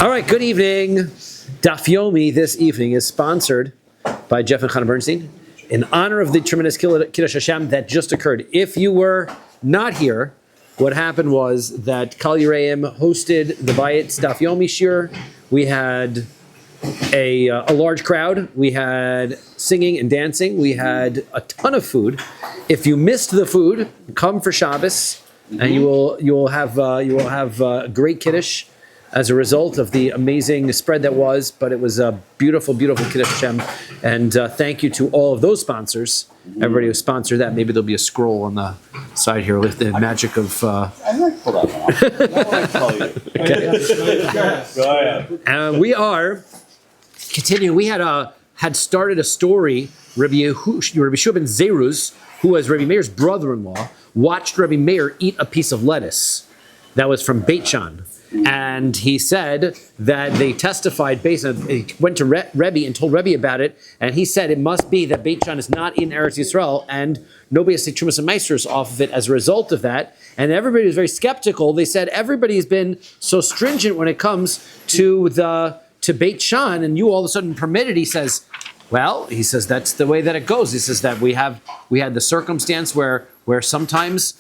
All right, good evening. Daf Yomi this evening is sponsored by Jeff and Chana Bernstein in honor of the tremendous Kiddush Hashem that just occurred. If you were not here, what happened was that Kahal Yereim hosted the Bayit's Daf Yomi Shiur. We had a large crowd. We had singing and dancing. We had a ton of food. If you missed the food, come for Shabbos, and you will have a great Kiddush as a result of the amazing spread that was. But it was a beautiful, beautiful Kiddush Hashem. And thank you to all of those sponsors, everybody who sponsored that. Maybe there'll be a scroll on the side here with the magic of... I like to pull that one off. I want to tell you. We are continuing. We had started a story. Rabbi Yehoshua ben Zeruz, who was Rabbi Meir's brother-in-law, watched Rabbi Meir eat a piece of lettuce that was from Beit Shan. And he said that they testified based on, he went to Rabbi and told Rabbi about it, and he said it must be that Beit Shan is not in Eretz Yisrael, and nobody has taken Trumas and Meisters off of it as a result of that. And everybody was very skeptical. They said everybody's been so stringent when it comes to Beit Shan, and you all of a sudden permit it. He says, well, that's the way that it goes. He says that we had the circumstance where sometimes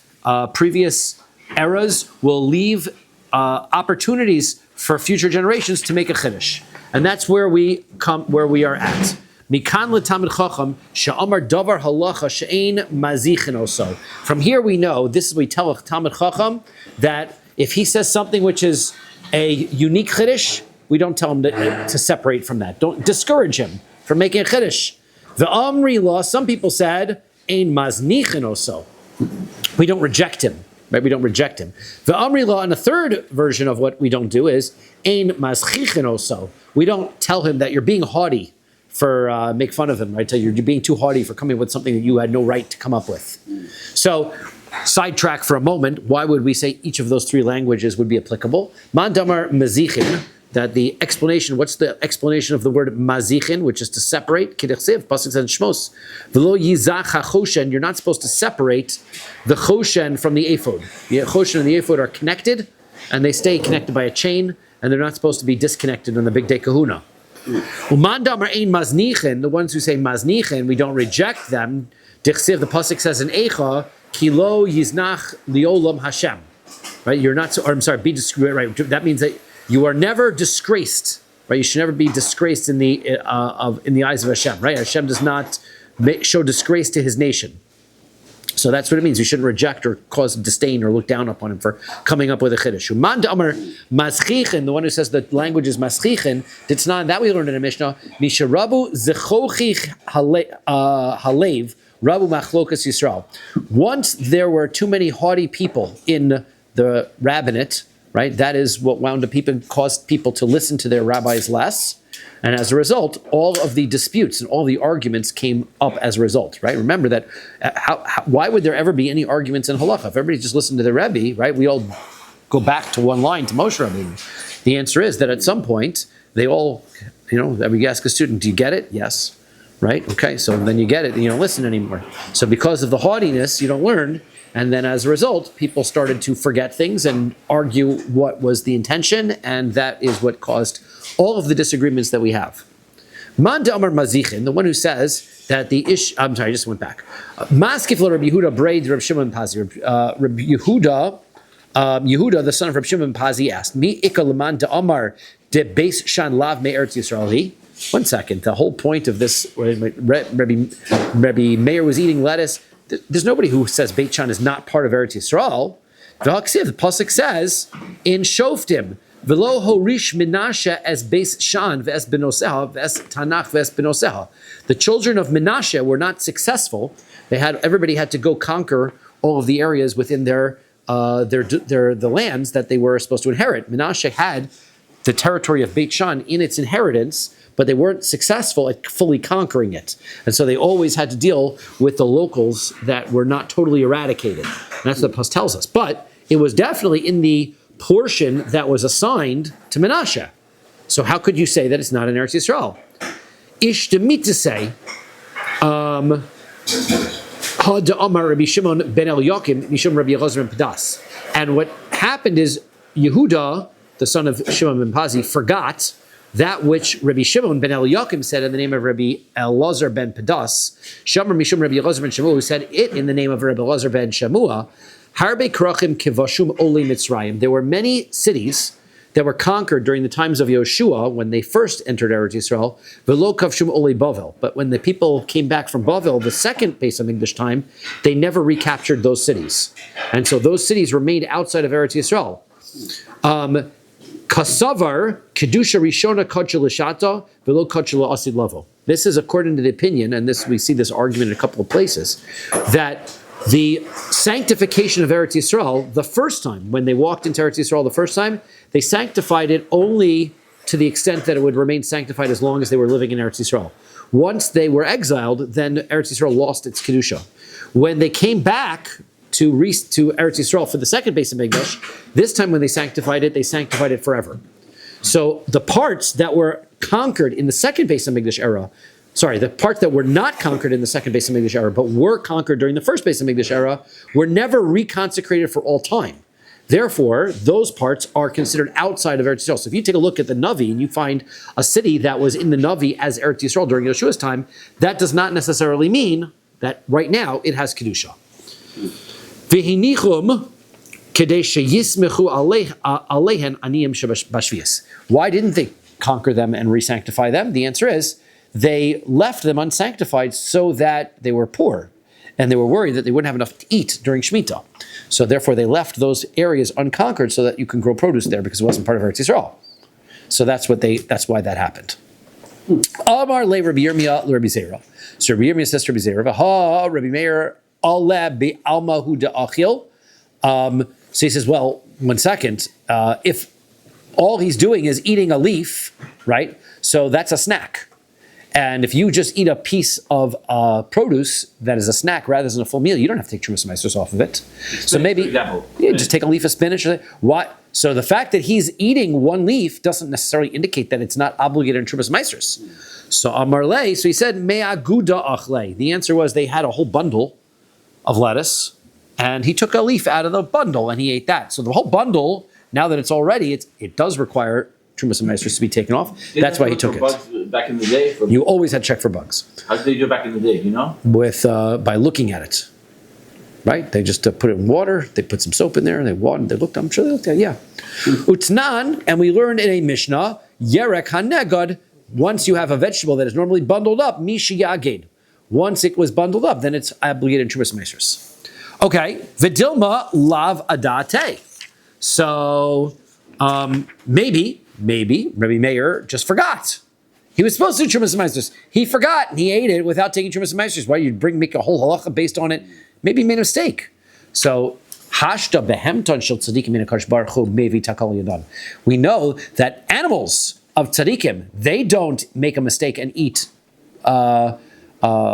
previous eras will leave opportunities for future generations to make a chiddush, and that's where we are at. Mikan letamid chacham she'amar davar halacha she'ein mazichin oso. From here we know, this is we tell a tamid chacham that if he says something which is a unique chiddush, we don't tell him to separate from that. Don't discourage him from making a chiddush. The Amri law, some people said, ein maznichin oso. We don't reject him. Right, we don't reject him. The Amri law, and a third version of what we don't do is ein mazchichin oso. We don't tell him that you're being haughty for make fun of him. Right, tell you you're being too haughty for coming with something that you had no right to come up with. So, sidetrack for a moment. Why would we say each of those three languages would be applicable? Man damar mazichin. That the explanation, what's the explanation of the word mazichin, which is to separate? Kidduchsev, pasuk says shmos. V'lo yizach hachoshen. You're not supposed to separate the choshen from the ephod. The choshen and the ephod are connected, and they stay connected by a chain, and they're not supposed to be disconnected on the big day kahuna. Uman damar ein maznichin. The ones who say maznichin, we don't reject them. Dichsev, the pasuk says in Eicha, kilo yiznach liolam Hashem. Right? You're not. Be discreet. Right. That means that you are never disgraced, right? You should never be disgraced in the eyes of Hashem, right? Hashem does not show disgrace to His nation, so that's what it means. You shouldn't reject or cause disdain or look down upon him for coming up with a chiddush. Man amar maschichin, the one who says the language is maschichin, it's not that we learned in a Mishnah. Misharabu zechochich halev rabu machlokas Yisrael. Once there were too many haughty people in the rabbinate. Right, that is what wound up caused people to listen to their rabbis less, and as a result, all of the disputes and all the arguments came up as a result. Right, remember that. Why would there ever be any arguments in halacha if everybody just listened to the Rabbi? Right, we all go back to one line to Moshe Rabbeinu. The answer is that at some point they all, we ask a student, "Do you get it?" Yes. Right. Okay. So then you get it, and you don't listen anymore. So because of the haughtiness, you don't learn. And then as a result, people started to forget things and argue what was the intention, and that is what caused all of the disagreements that we have. Man da'amar mazichin, the one who says that the I'm sorry, I just went back. Maskif la Rabbi Yehuda braid Rabbi Shimon Pazi. Rabbi Yehuda, the son of Rabbi Shimon Pazi, asked, Mi ikka leman da'amar de beis shan lav me Eretz Yisrael. One second, the whole point of this, Rabbi Meir was eating lettuce. There's nobody who says Beit Shan is not part of Eretz Yisrael. The pasuk says in Shoftim, "V'lo horish Menashe as Beis Shan v'es benoseha v'es Tanach v'es benoseha." The children of Menashe were not successful. Everybody had to go conquer all of the areas within the lands that they were supposed to inherit. Menashe had the territory of Beit Shan in its inheritance, but they weren't successful at fully conquering it. And so they always had to deal with the locals that were not totally eradicated. And that's what the post tells us. But it was definitely in the portion that was assigned to Menashe. So how could you say that it's not in Eretz Yisrael? Ish demit to say, Ha da'amar Rabbi Shimon ben Eliakim, Mishum Rabbi Elazar ben Padas. And what happened is Yehuda the son of Shimon ben Pazi, forgot that which Rabbi Shimon ben Eliakim said in the name of Rabbi Elazar ben Pedas, Shamar Mishum Rabbi Elazar ben Shemua, who said it in the name of Rabbi Elazar ben Shemua, Harbe Krachim Kivashum Oli Mitzrayim. There were many cities that were conquered during the times of Yoshua when they first entered Eretz Yisrael, Velo Kavshum Oli Bavel. But when the people came back from Bavel, the second Beis HaMikdash time, they never recaptured those cities. And so those cities remained outside of Eretz Yisrael. Kasavar Kedusha Rishona Kachel Lishata Velo Kachel Asid Lavo. This is according to the opinion, and this we see this argument in a couple of places, that the sanctification of Eretz Yisrael, the first time, when they walked into Eretz Yisrael the first time, they sanctified it only to the extent that it would remain sanctified as long as they were living in Eretz Yisrael. Once they were exiled, then Eretz Yisrael lost its Kedusha. When they came back to Eretz Yisrael for the second Beis HaMikdash, this time when they sanctified it forever. So the parts that were conquered in the second Beis HaMikdash era, the parts that were not conquered in the second Beis HaMikdash era, but were conquered during the first Beis HaMikdash era, were never reconsecrated for all time. Therefore, those parts are considered outside of Eretz Yisrael. So if you take a look at the Navi and you find a city that was in the Navi as Eretz Yisrael during Yeshua's time, that does not necessarily mean that right now it has Kedusha. Why didn't they conquer them and re-sanctify them? The answer is, they left them unsanctified so that they were poor, and they were worried that they wouldn't have enough to eat during Shemitah. So therefore they left those areas unconquered so that you can grow produce there because it wasn't part of Eretz Yisrael. So that's why that happened. Amar le Rabbi Yirmiyah le Rabbi Zera. So Rabbi Yirmiyah says to Rabbi Zera, "Ha Rabbi Meir ale be alma hu da'achil." So he says, well, 1 second. If all he's doing is eating a leaf, right? So that's a snack. And if you just eat a piece of produce that is a snack rather than a full meal, you don't have to take Trumas Meisters off of it. So maybe just take a leaf of spinach. What? So the fact that he's eating one leaf doesn't necessarily indicate that it's not obligated in Trumas Meisters. So Amarle, so he said, Me'aguda achle. The answer was they had a whole bundle of lettuce, and he took a leaf out of the bundle and he ate that. So the whole bundle, now that it's all ready, it does require Trumas and Meisters to be taken off. That's why he took it. Bugs back in the day? You always had to check for bugs. How did they do it back in the day, you know? With by looking at it, right? They just put it in water, they put some soap in there, and they watered, I'm sure they looked at it, yeah. Utnan, and we learned in a Mishnah, Yerek HaNegad, once you have a vegetable that is normally bundled up, Mishi Yaged. Once it was bundled up, then it's obligated in Trumas and Meisters. Okay, Vidilma Lav Adate. So, maybe Rabbi Meir just forgot. He was supposed to do Trumas and Meisters. He forgot and he ate it without taking Trumas and Meisters. Why you'd make a whole halacha based on it? Maybe he made a mistake. So Hashta behemton shel tzadikim min hakadosh baruch hu mevi takal yadan. We know that animals of tzadikim, they don't make a mistake and eat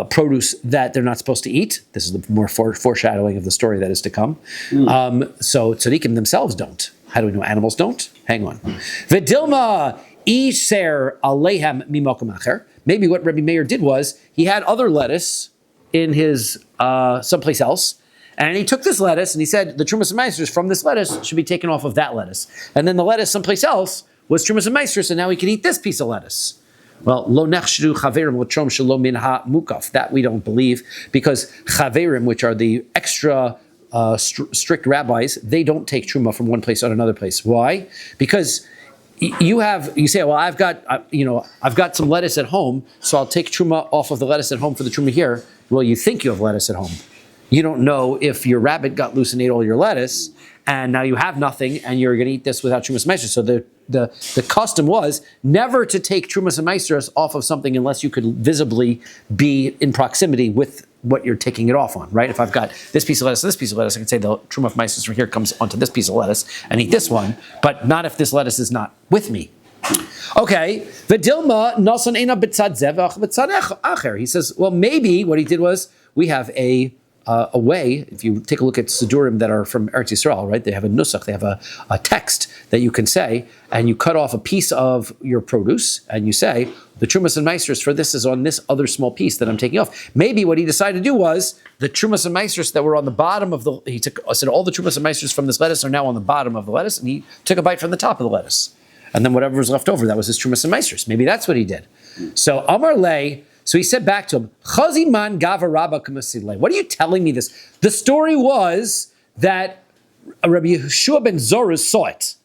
produce that they're not supposed to eat. This is the more foreshadowing of the story that is to come. So tzadikim themselves don't. How do we know animals don't? Hang on. Vidilma iser alehem mimokum acher. Maybe what Rabbi Meir did was he had other lettuce in his someplace else, and he took this lettuce and he said the Trumas and Meisters from this lettuce should be taken off of that lettuce, and then the lettuce someplace else was Trumas and Meisters, and now he can eat this piece of lettuce. Well, lo nechshru chaverim l'trom shelo min ha-mukaf. That we don't believe, because chaverim, which are the extra strict rabbis, they don't take truma from one place to another place. Why? Because you say, well, I've got some lettuce at home, so I'll take truma off of the lettuce at home for the truma here. Well, you think you have lettuce at home. You don't know if your rabbit got loose and ate all your lettuce, and now you have nothing, and you're going to eat this without Trumas Meisters. So the custom was never to take Trumas and Meisters off of something unless you could visibly be in proximity with what you're taking it off on, right? If I've got this piece of lettuce and this piece of lettuce, I can say the Truma of Meisters from here comes onto this piece of lettuce and eat this one, but not if this lettuce is not with me. Okay, Vidilma nasan ena b'tzad zevach b'tzad acher. He says, well, maybe what he did was we have a a way, if you take a look at Sidurim that are from Eretz Yisrael, right? They have a nusach, they have a text that you can say, and you cut off a piece of your produce, and you say, the Trumas and Meisters for this is on this other small piece that I'm taking off. Maybe what he decided to do was, the Trumas and Meisters that were on the bottom of said all the Trumas and Meisters from this lettuce are now on the bottom of the lettuce, and he took a bite from the top of the lettuce. And then whatever was left over, that was his Trumas and Meisters. Maybe that's what he did. So Amar Lei, so he said back to him, Chazi man gava rabba k'masilei. What are you telling me this? The story was that Rabbi Yehoshua ben Zorus saw it.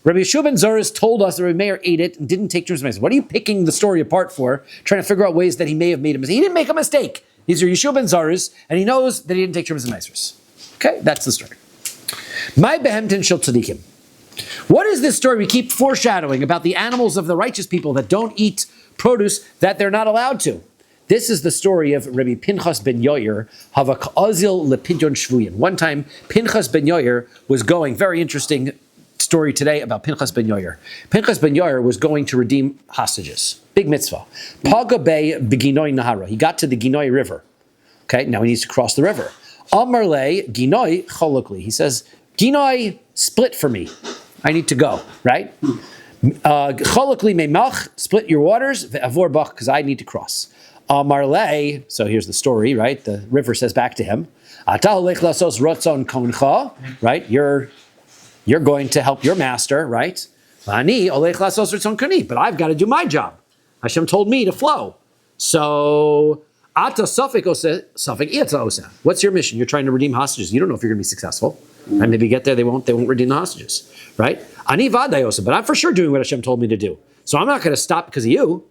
Rabbi Yehoshua ben Zorus told us that Rabbi Meir ate it and didn't take Trumas and Meisters. What are you picking the story apart for? Trying to figure out ways that he may have made a mistake. He didn't make a mistake. He's Rabbi Yehoshua ben Zorus, and he knows that he didn't take Trumas and Meisters. Okay, that's the story. My behemtin shel tzadikim. What is this story we keep foreshadowing about the animals of the righteous people that don't eat produce that they're not allowed to? This is the story of Rabbi Pinchas ben Yair, Havak Azil lepidyon shvuyin. One time, Pinchas ben Yair was going, very interesting story today about Pinchas ben Yair. Pinchas ben Yair was going to redeem hostages. Big mitzvah. Paga Bay beginoi Nahara. He got to the Ginoi River. Okay, now he needs to cross the river. Amar le Ginoi cholokli. He says, Ginoi, split for me. I need to go, right? Cholokli meimach, split your waters, ve'avor bach, because I need to cross. Amar le, so here's the story, right? The river says back to him, Ata holech lasos rotzon koncha, right? You're going to help your master, right? Ani holech lasos rotzon koni, but I've got to do my job. Hashem told me to flow. So, Ata safek osa, safek iatza osa. What's your mission? You're trying to redeem hostages. You don't know if you're going to be successful. And maybe you get there, they won't redeem the hostages, right? Ani vaday osa, but I'm for sure doing what Hashem told me to do. So I'm not going to stop because of you.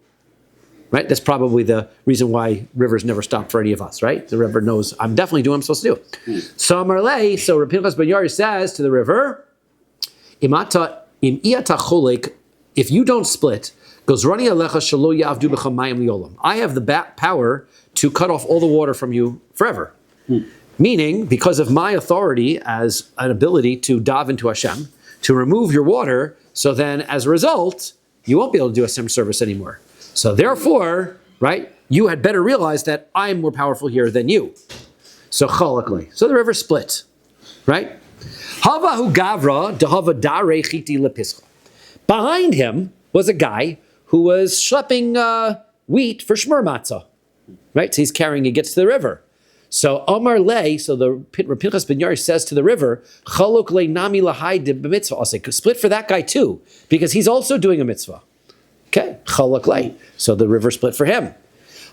Right? That's probably the reason why rivers never stop for any of us, right? The river knows I'm definitely doing what I'm supposed to do. So Marley, so Rabbi Pinchas ben Yair says to the river, im iyata cholek, if you don't split, goes rani alecha shelo yavdu b'cha mayim liolam. I have the power to cut off all the water from you forever. Meaning, because of my authority as an ability to dive into Hashem, to remove your water, so then as a result, you won't be able to do Hashem service anymore. So therefore, right, you had better realize that I'm more powerful here than you. So cholakli. So the river split, right? Havahu gavra dehava dare chiti lepischa. Behind him was a guy who was schlepping wheat for shmur matzah, right? So he's carrying, he gets to the river. So Amar Le, so the Pinchas ben Yair says to the river, Chalok le nami lahai de b'mitzvah. I'll say, split for that guy too, because he's also doing a mitzvah. Okay, Chalak le. So the river split for him.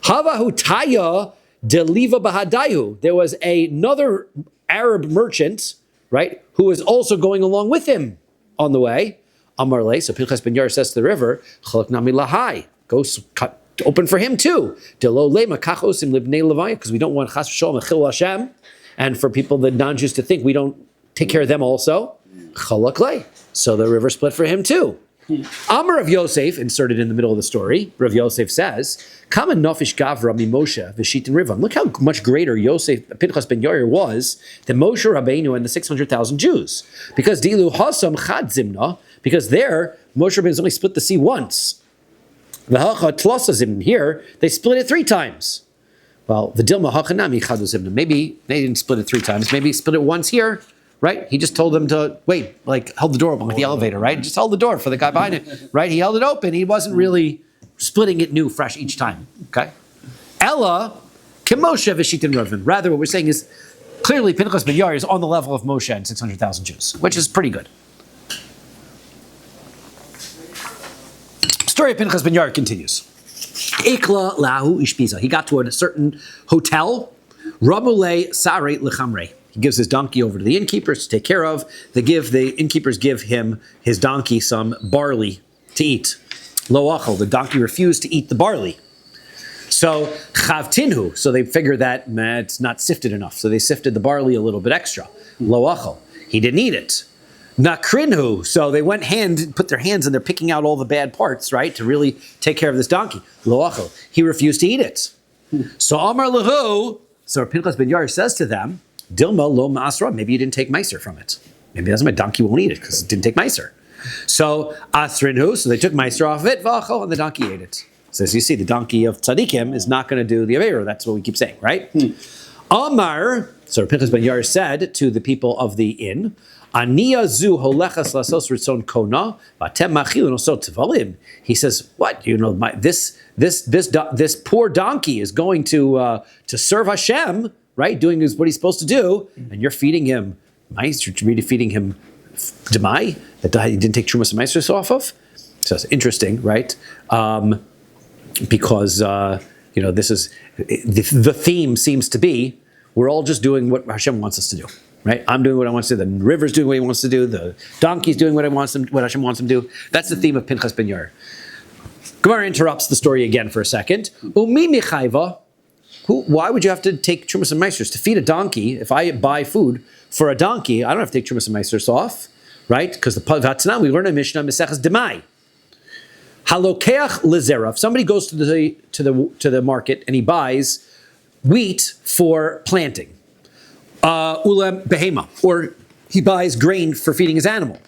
Havahu taya deliva bahadayu. There was another Arab merchant, right, who was also going along with him on the way. Amar Le, so Pinchas ben Yair says to the river, Chalak nami lahai. Go cut. Open for him too. Because we don't want chas v'shalom achil Hashem, and for people, the non-Jews, to think we don't take care of them also. Chalak le. So the river split for him too. Amar of Yosef, inserted in the middle of the story, Rav Yosef says, Kama nofish gavra mi Moshe v'shitin rivam. Look how much greater Yosef, Pinchas ben Yair was than Moshe Rabbeinu and the 600,000 Jews. Because dilu hasam chad zimna, because there, Moshe Rabbeinu only split the sea once. Here, they split it 3 times. Well, the Dilma Hachanami Chaduzimna. Maybe they didn't split it 3 times. Maybe he split it once here, right? He just told them to wait, like held the door open like the elevator, right? Just held the door for the guy behind it, right? He held it open. He wasn't really splitting it new, fresh each time. Okay? Ella Kimoshe Vishitin Ravin. Rather, what we're saying is clearly Pinchas ben Yair is on the level of Moshe and 600,000 Jews, which is pretty good. Story of Pinchas ben Yair continues. Ikla lahu ishpiza. He got to a certain hotel. Ramule sare lechamre. He gives his donkey over to the innkeepers to take care of. The innkeepers give him his donkey some barley to eat. Lo achal. The donkey refused to eat the barley. So chavtinhu. So they figure that it's not sifted enough. So they sifted the barley a little bit extra. Lo achal. He didn't eat it. Nakrinhu, so they put their hands and they're picking out all the bad parts, right, to really take care of this donkey. Loachel, he refused to eat it. So Amar Lahu, so Pinchas ben Yair says to them, Dilma lo ma'asra, maybe you didn't take meiser from it. Maybe that's my donkey won't eat it because it didn't take meiser. So Asrinhu, so they took meiser off of it, v'achol, and the donkey ate it. So as you see, the donkey of tzadikim is not going to do the aveira. That's what we keep saying, right? Amar, so Pinchas ben Yair said to the people of the inn, Aniya zu holechas lasos ritzon kona, vatem machilin osot tvalim. He says, what? This poor donkey is going to serve Hashem, right? Doing what he's supposed to do, and you're feeding him mice. You're really feeding him demai that he didn't take trumas and mice off of. So it's interesting, right? Because this is the theme seems to be we're all just doing what Hashem wants us to do, right? I'm doing what I want to do. The river's doing what he wants to do. The donkey's doing what Hashem wants him to do. That's the theme of Pinchas ben Yair. Gemara interrupts the story again for a second. Umi michayva. Why would you have to take trumas and meisers to feed a donkey? If I buy food for a donkey, I don't have to take trumas and meisers off, right? Because the Vatzanan, we learn in Mishnah Meseches Demai. Halokeach lezera. If somebody goes to the market and he buys wheat for planting, ulem behema, or he buys grain for feeding his animal,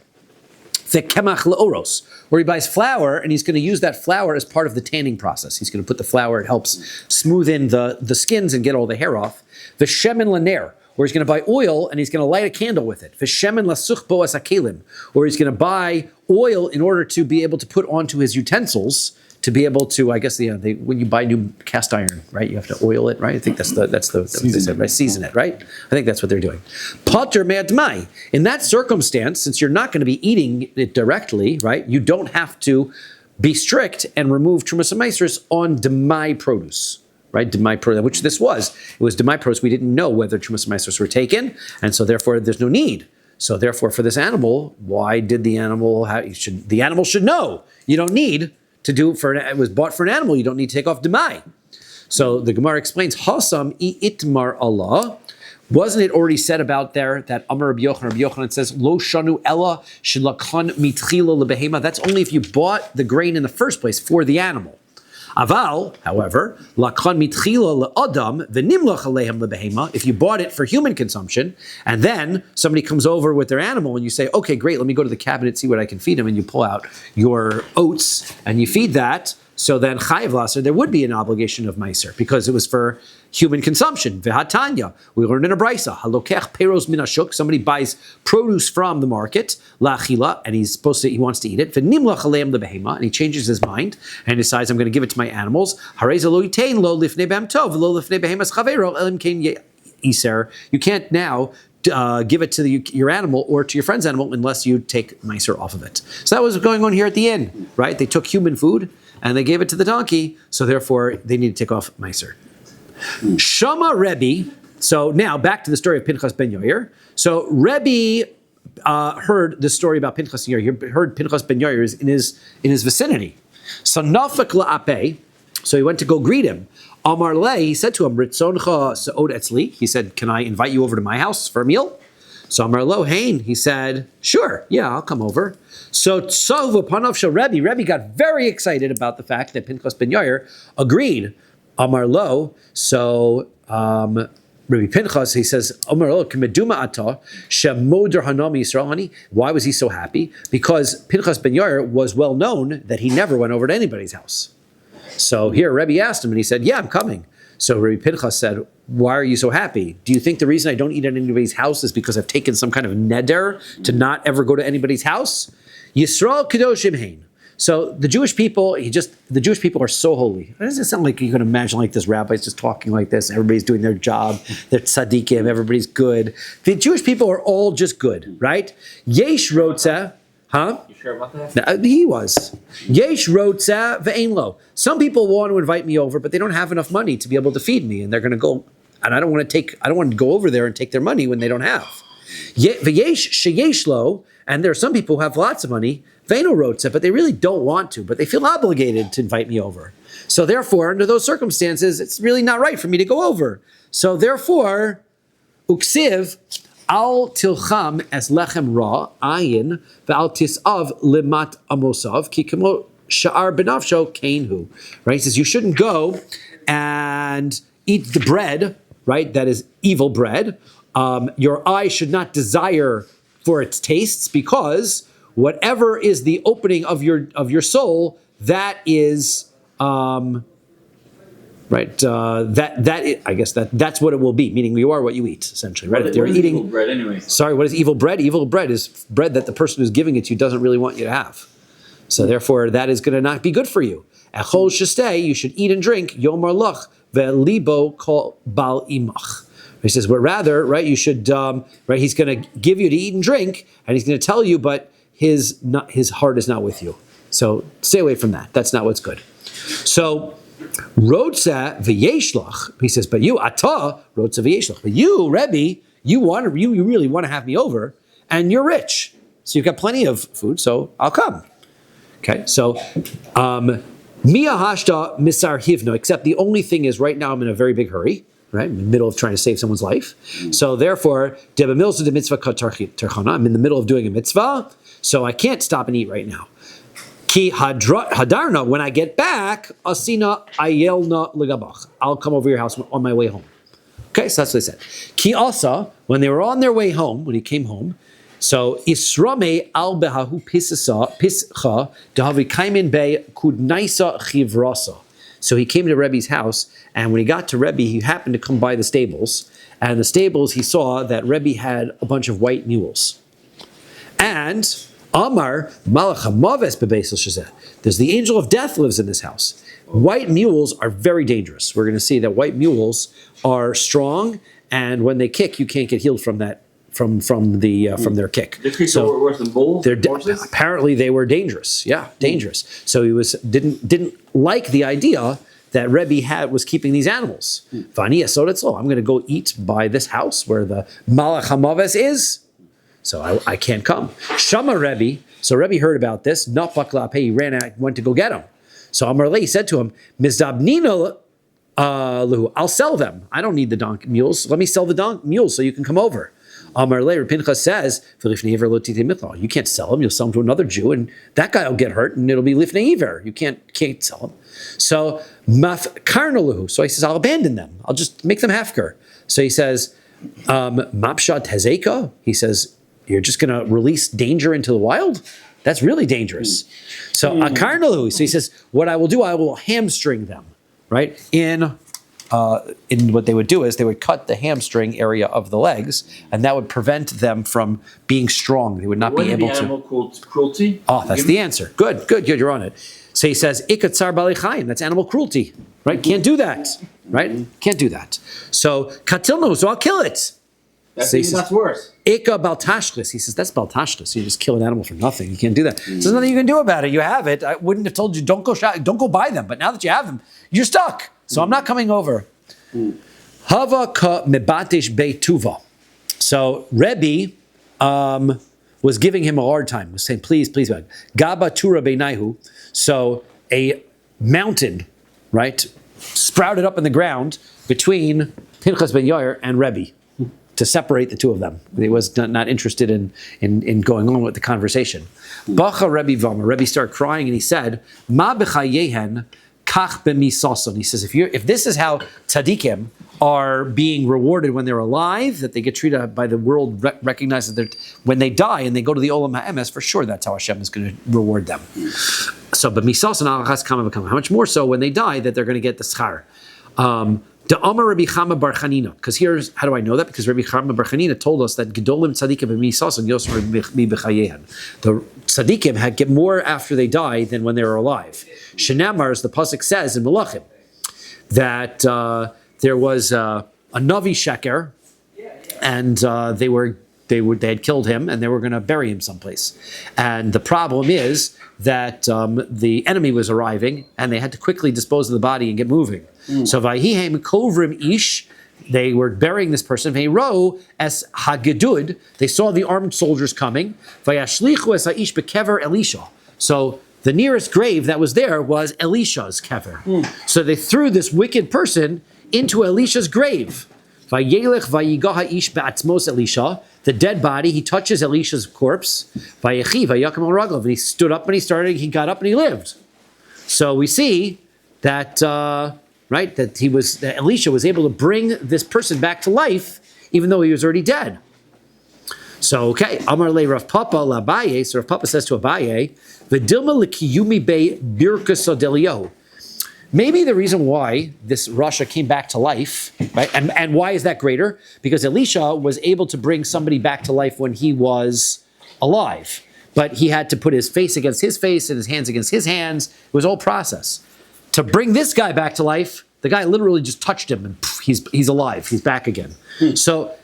vekemach leoros, or he buys flour and he's going to use that flour as part of the tanning process. He's going to put the flour; it helps smooth in the skins and get all the hair off. Veshemen laner, or he's going to buy oil and he's going to light a candle with it. Veshemen lasuch boas akelim, or he's going to buy oil in order to be able to put onto his utensils, to be able to, I guess, when you buy new cast iron, right, you have to oil it, right? I think that's what they said, right? Season it, right? I think that's what they're doing. Pater me'admai. In that circumstance, since you're not going to be eating it directly, right, you don't have to be strict and remove trumas and meisers on demai produce, right? Demai produce, which this was. It was demai produce. We didn't know whether trumas and meisers were taken, and so therefore there's no need. So therefore, for this animal, why did the animal the animal should know. You don't need to do it was bought for an animal. You don't need to take off demai. So the Gemara explains, Hasam itmar Allah. Wasn't it already said about there that Amar Rabbi Yochanan says, Lo shanu ella shelakhan mitchila lebehema. That's only if you bought the grain in the first place for the animal. Aval, however, lakhan mitchila le'adam v'nimlach alehem lebehema. If you bought it for human consumption, and then somebody comes over with their animal, and you say, "Okay, great, let me go to the cabinet, see what I can feed him," and you pull out your oats and you feed that. So then chayiv laser, there would be an obligation of meiser because it was for human consumption. V'hatanya, we learned in a brisa, halokech peros minashuk. Somebody buys produce from the market, la'achila, and he wants to eat it. V'nimlach aleim lebehema, and he changes his mind and decides, I'm going to give it to my animals. Hareza lo yitain lo lifnei behem tov lo lifnei behemas chavero elim kein iser. You can't now give it to your animal or to your friend's animal unless you take meiser off of it. So that was going on here at the inn, right? They took human food and they gave it to the donkey, so therefore they need to take off meiser. Shama Rebbe. So now back to the story of Pinchas ben Yair. So Rebbe heard the story about Pinchas ben Yair. He heard Pinchas ben Yair is in his vicinity. So nafak la'apeh. So he went to go greet him. Amar le, he said to him, Ritzoncha se'od etzli. He said, can I invite you over to my house for a meal? So Amar lo hein. He said, sure, yeah, I'll come over. So Tzov upanav shel Rebbe. Rebbe got very excited about the fact that Pinchas ben Yair agreed. Amar lo. So Rabbi Pinchas, he says, Amar lo k'meduma ata shemoder hanami Yisrael. Why was he so happy? Because Pinchas ben Yair was well known that he never went over to anybody's house. So here Rebbe asked him, and he said, yeah, I'm coming. So Rabbi Pinchas said, why are you so happy? Do you think the reason I don't eat at anybody's house is because I've taken some kind of neder to not ever go to anybody's house? Yisrael kadoshim hein. So the Jewish people are so holy. It doesn't sound like you can imagine like this rabbi's just talking like this. Everybody's doing their job. They're tzaddikim. Everybody's good. The Jewish people are all just good, right? Yesh rotzeh. Huh? You sure about that? He was. Yesh rotzeh ve'ein lo. Some people want to invite me over, but they don't have enough money to be able to feed me, and they're going to go. And I don't want to go over there and take their money when they don't have. Ve'yesh sheyesh lo. And there are some people who have lots of money, ve'eino rotzeh, but they really don't want to, but they feel obligated to invite me over. So therefore, under those circumstances, it's really not right for me to go over. So therefore, uksiv. Al tilcham es lechem ra ayin ve'al tisav limat amosav ki kemo sha'ar benavsho kainhu. Right? He says you shouldn't go and eat the bread, right? That is evil bread. Your eye should not desire for its tastes, because whatever is the opening of your soul, that is right? I guess that's what it will be. Meaning you are what you eat, essentially, right? If they're eating evil bread anyway. Sorry, what is evil bread? Evil bread is bread that the person who's giving it to you doesn't really want you to have. So therefore, that is going to not be good for you. Echol shestei, you should eat and drink. Yomar lach ve'libo kol bal imach. He says, but rather, right, you should, right, he's going to give you to eat and drink, and he's going to tell you, but his heart is not with you. So stay away from that. That's not what's good. So, Rotza v'yeshlach, he says, but you, ata, rotza v'yeshlach. But you, Rebbe, you really want to have me over, and you're rich. So you've got plenty of food, so I'll come. Okay, so, Mia hashta misar hivno, except the only thing is right now I'm in a very big hurry, right? In the middle of trying to save someone's life. So therefore, I'm in the middle of doing a mitzvah, so I can't stop and eat right now. Ki hadarna, when I get back, asina ayelna legabach. I'll come over your house on my way home. Okay, so that's what they said. Ki asa, when they were on their way home, when he came home, so Israme al behahu pischa dahavi kaimin be kudnaisa chivrasa. So he came to Rebbe's house, and when he got to Rebbe, he happened to come by the stables. And the stables, he saw that Rebbe had a bunch of white mules. And Amar malach hamaves bebeisel shezeh. There's the angel of death lives in this house. White mules are very dangerous. We're going to see that white mules are strong, and when they kick, you can't get healed from that. From their kick. The creatures were worse than bulls. Apparently, they were dangerous. Yeah, dangerous. So he didn't like the idea that Rebbe was keeping these animals. Vaniya sodetzlo. I'm going to go eat by this house where the Malach Hamaves is. So I can't come. Shama Rebbe. So Rebbe heard about this. Napak la'apeh. He ran out, went to go get him. So Amar Lei said to him, Mizdabnina luhu. I'll sell them. I don't need the donkey mules. Let me sell the mules so you can come over. Amar Leir Pinchas says, you can't sell him. You'll sell him to another Jew, and that guy will get hurt, and it'll be lifnei iver. You can't sell him. So maf karnalu. So he says, I'll abandon them. I'll just make them hefker. So he says, mapshat hezeka. He says, you're just going to release danger into the wild. That's really dangerous. So akarnalu. So he says, what I will do, I will hamstring them. Right in what they would do is they would cut the hamstring area of the legs, and that would prevent them from being strong. They would not be able to. Animal cruelty? Oh, that's the answer. Good. You're on it. So he says, ikatzar balichayim. That's animal cruelty, right? Can't do that, right? Can't do that. So katilnu. So I'll kill it. That's worse. Ika baltashlis. He says that's baltashlis. You just kill an animal for nothing. You can't do that. So there's nothing you can do about it. You have it. I wouldn't have told you don't go buy them. But now that you have them, you're stuck. So I'm not coming over. Hava ka mebatish beituva. So Rebbe was giving him a hard time. Was saying, please, Gaba tura beinaihu. So a mountain, right, sprouted up in the ground between Pinchas ben Yair and Rebbe to separate the two of them. He was not interested in going on with the conversation. Bacha Rebbe Vama. Rebbe started crying and he said, Ma b'chayehen kach b'misason. He says, if this is how tzaddikim are being rewarded when they're alive, that they get treated by the world, recognizes that when they die and they go to the Olam HaEmes, for sure that's how Hashem is going to reward them. So, but misason alachas kama v'kama. How much more so when they die that they're going to get the schar. The Amar Rabbi Chama Bar Chanina, because here's how do I know that? Because Rabbi Chama Bar Chanina told us that Gedolim Tzadikim b'misason yosmer b'chayehan. The Tzadikim get more after they die than when they were alive. Shenamar, as the pasuk says in Melachim, that there was a Navi Sheker, and they had killed him, and they were going to bury him someplace. And the problem is that the enemy was arriving, and they had to quickly dispose of the body and get moving. So Vayihem Kovrim Ish, they were burying this person. Vayro as Hagedud, they saw the armed soldiers coming. Vayashlichu es Haish bekever Elisha. So the nearest grave that was there was Elisha's kever. So they threw this wicked person into Elisha's grave. Vayelech vayigaha ish be'atzmos Elisha. The dead body, he touches Elisha's corpse. Vayechi vayakam al raglav. And he stood up and he got up and he lived. So we see that, that Elisha was able to bring this person back to life, even though he was already dead. So, okay, Amar le Rav Papa l'Abaye. So Rav Papa says to Abaye, V'dilma l'kiyumi be birkas Eliyahu. maybe the reason why this Russia came back to life, right? And why is that greater? Because Elisha was able to bring somebody back to life when he was alive. But he had to put his face against his face and his hands against his hands. It was a whole process. To bring this guy back to life, the guy literally just touched him and he's alive. He's back again. So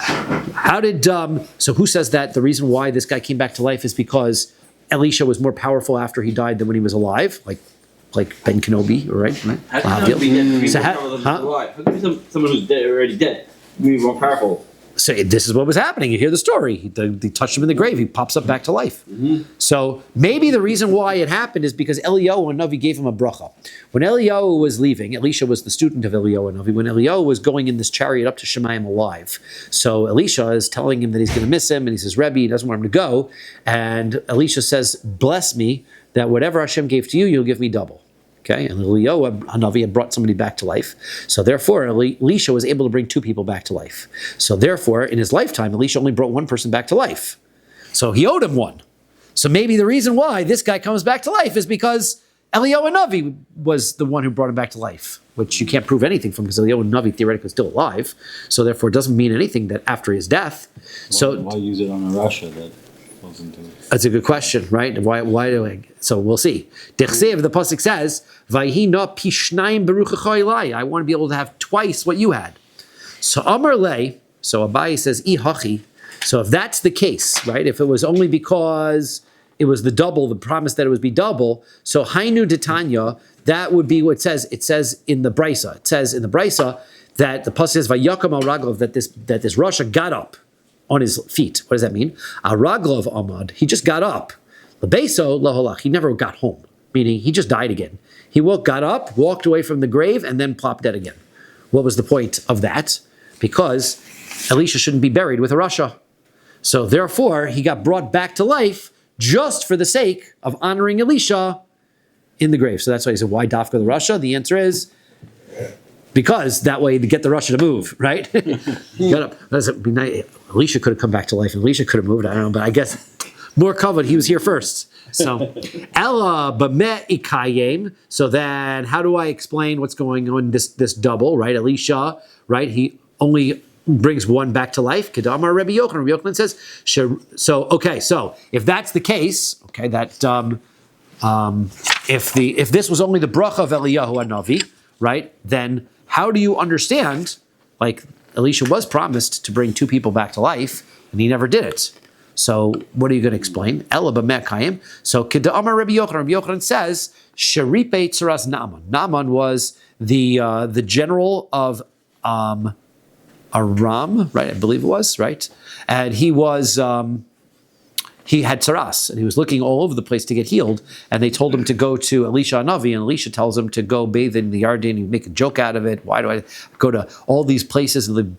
who says that the reason why this guy came back to life is because Elisha was more powerful after he died than when he was alive? Like Ben Kenobi, right? How can you be dead? How can someone who's dead, already dead be more powerful? So this is what was happening. You hear the story. They touched him in the grave. He pops up back to life. So maybe the reason why it happened is because Eliyahu and Navi gave him a bracha. When Eliyahu was leaving, Elisha was the student of Eliyahu and Navi. When Eliyahu was going in this chariot up to Shemayim alive, so Elisha is telling him that he's going to miss him, and he says, Rebbe, he doesn't want him to go. And Elisha says, bless me that whatever Hashem gave to you, you'll give me double. Okay, and Eliyahu Hanavi had brought somebody back to life. So therefore, Elisha was able to bring two people back to life. So therefore, in his lifetime, Elisha only brought one person back to life. So he owed him one. So maybe the reason why this guy comes back to life is because Eliyahu Hanavi was the one who brought him back to life, which you can't prove anything from because Eliyahu Hanavi theoretically is still alive. So therefore, it doesn't mean anything that after his death. Why use it on a Russia that wasn't doing it? That's a good question, right? Why doing? So we'll see. The pasuk says, "Vayhi no pishnayim beruchacha elai." I want to be able to have twice what you had. So Amar le. So Abai says, "I hachi." So if that's the case, right? If it was only because it was the double, the promise that it would be double. So Hainu Detanya, that would be what it says. It says in the Brisa. It says in the Brisa that the pasuk says, "Vayakam al raglov," that this Russia got up on his feet. What does that mean? Araglov Ahmad, he just got up. Lebeso laholach, he never got home, meaning he just died again. He got up, walked away from the grave, and then plopped dead again. What was the point of that? Because Elisha shouldn't be buried with a Russia. So therefore, he got brought back to life just for the sake of honoring Elisha in the grave. So that's why he said, why Dafka the Russia? The answer is, because that way to get the Russia to move, right? Got up. Elisha could have come back to life, and Elisha could have moved. I don't know, but I guess more covered. He was here first. So Ella b'me ikayim. So then, how do I explain what's going on? This double, right? Elisha, right? He only brings one back to life. Kedamar Rabbi Yochanan. Rabbi Yochanan says, so if that's the case, okay, that if this was only the bracha of Eliyahu Hanavi, right? Then how do you understand, like Elisha was promised to bring two people back to life, and he never did it. So what are you going to explain? Ela b'mekayim. So Kedamar Rabbi Yochanan. Rabbi Yochanan says, Sheripe Tzaras Naaman. Naaman was the general of Aram, right? I believe it was, right? And he was he had tzaras, and he was looking all over the place to get healed, and they told him to go to Elisha Hanavi, and Elisha tells him to go bathe in the Yarden. You make a joke out of it. Why do I go to all these places and the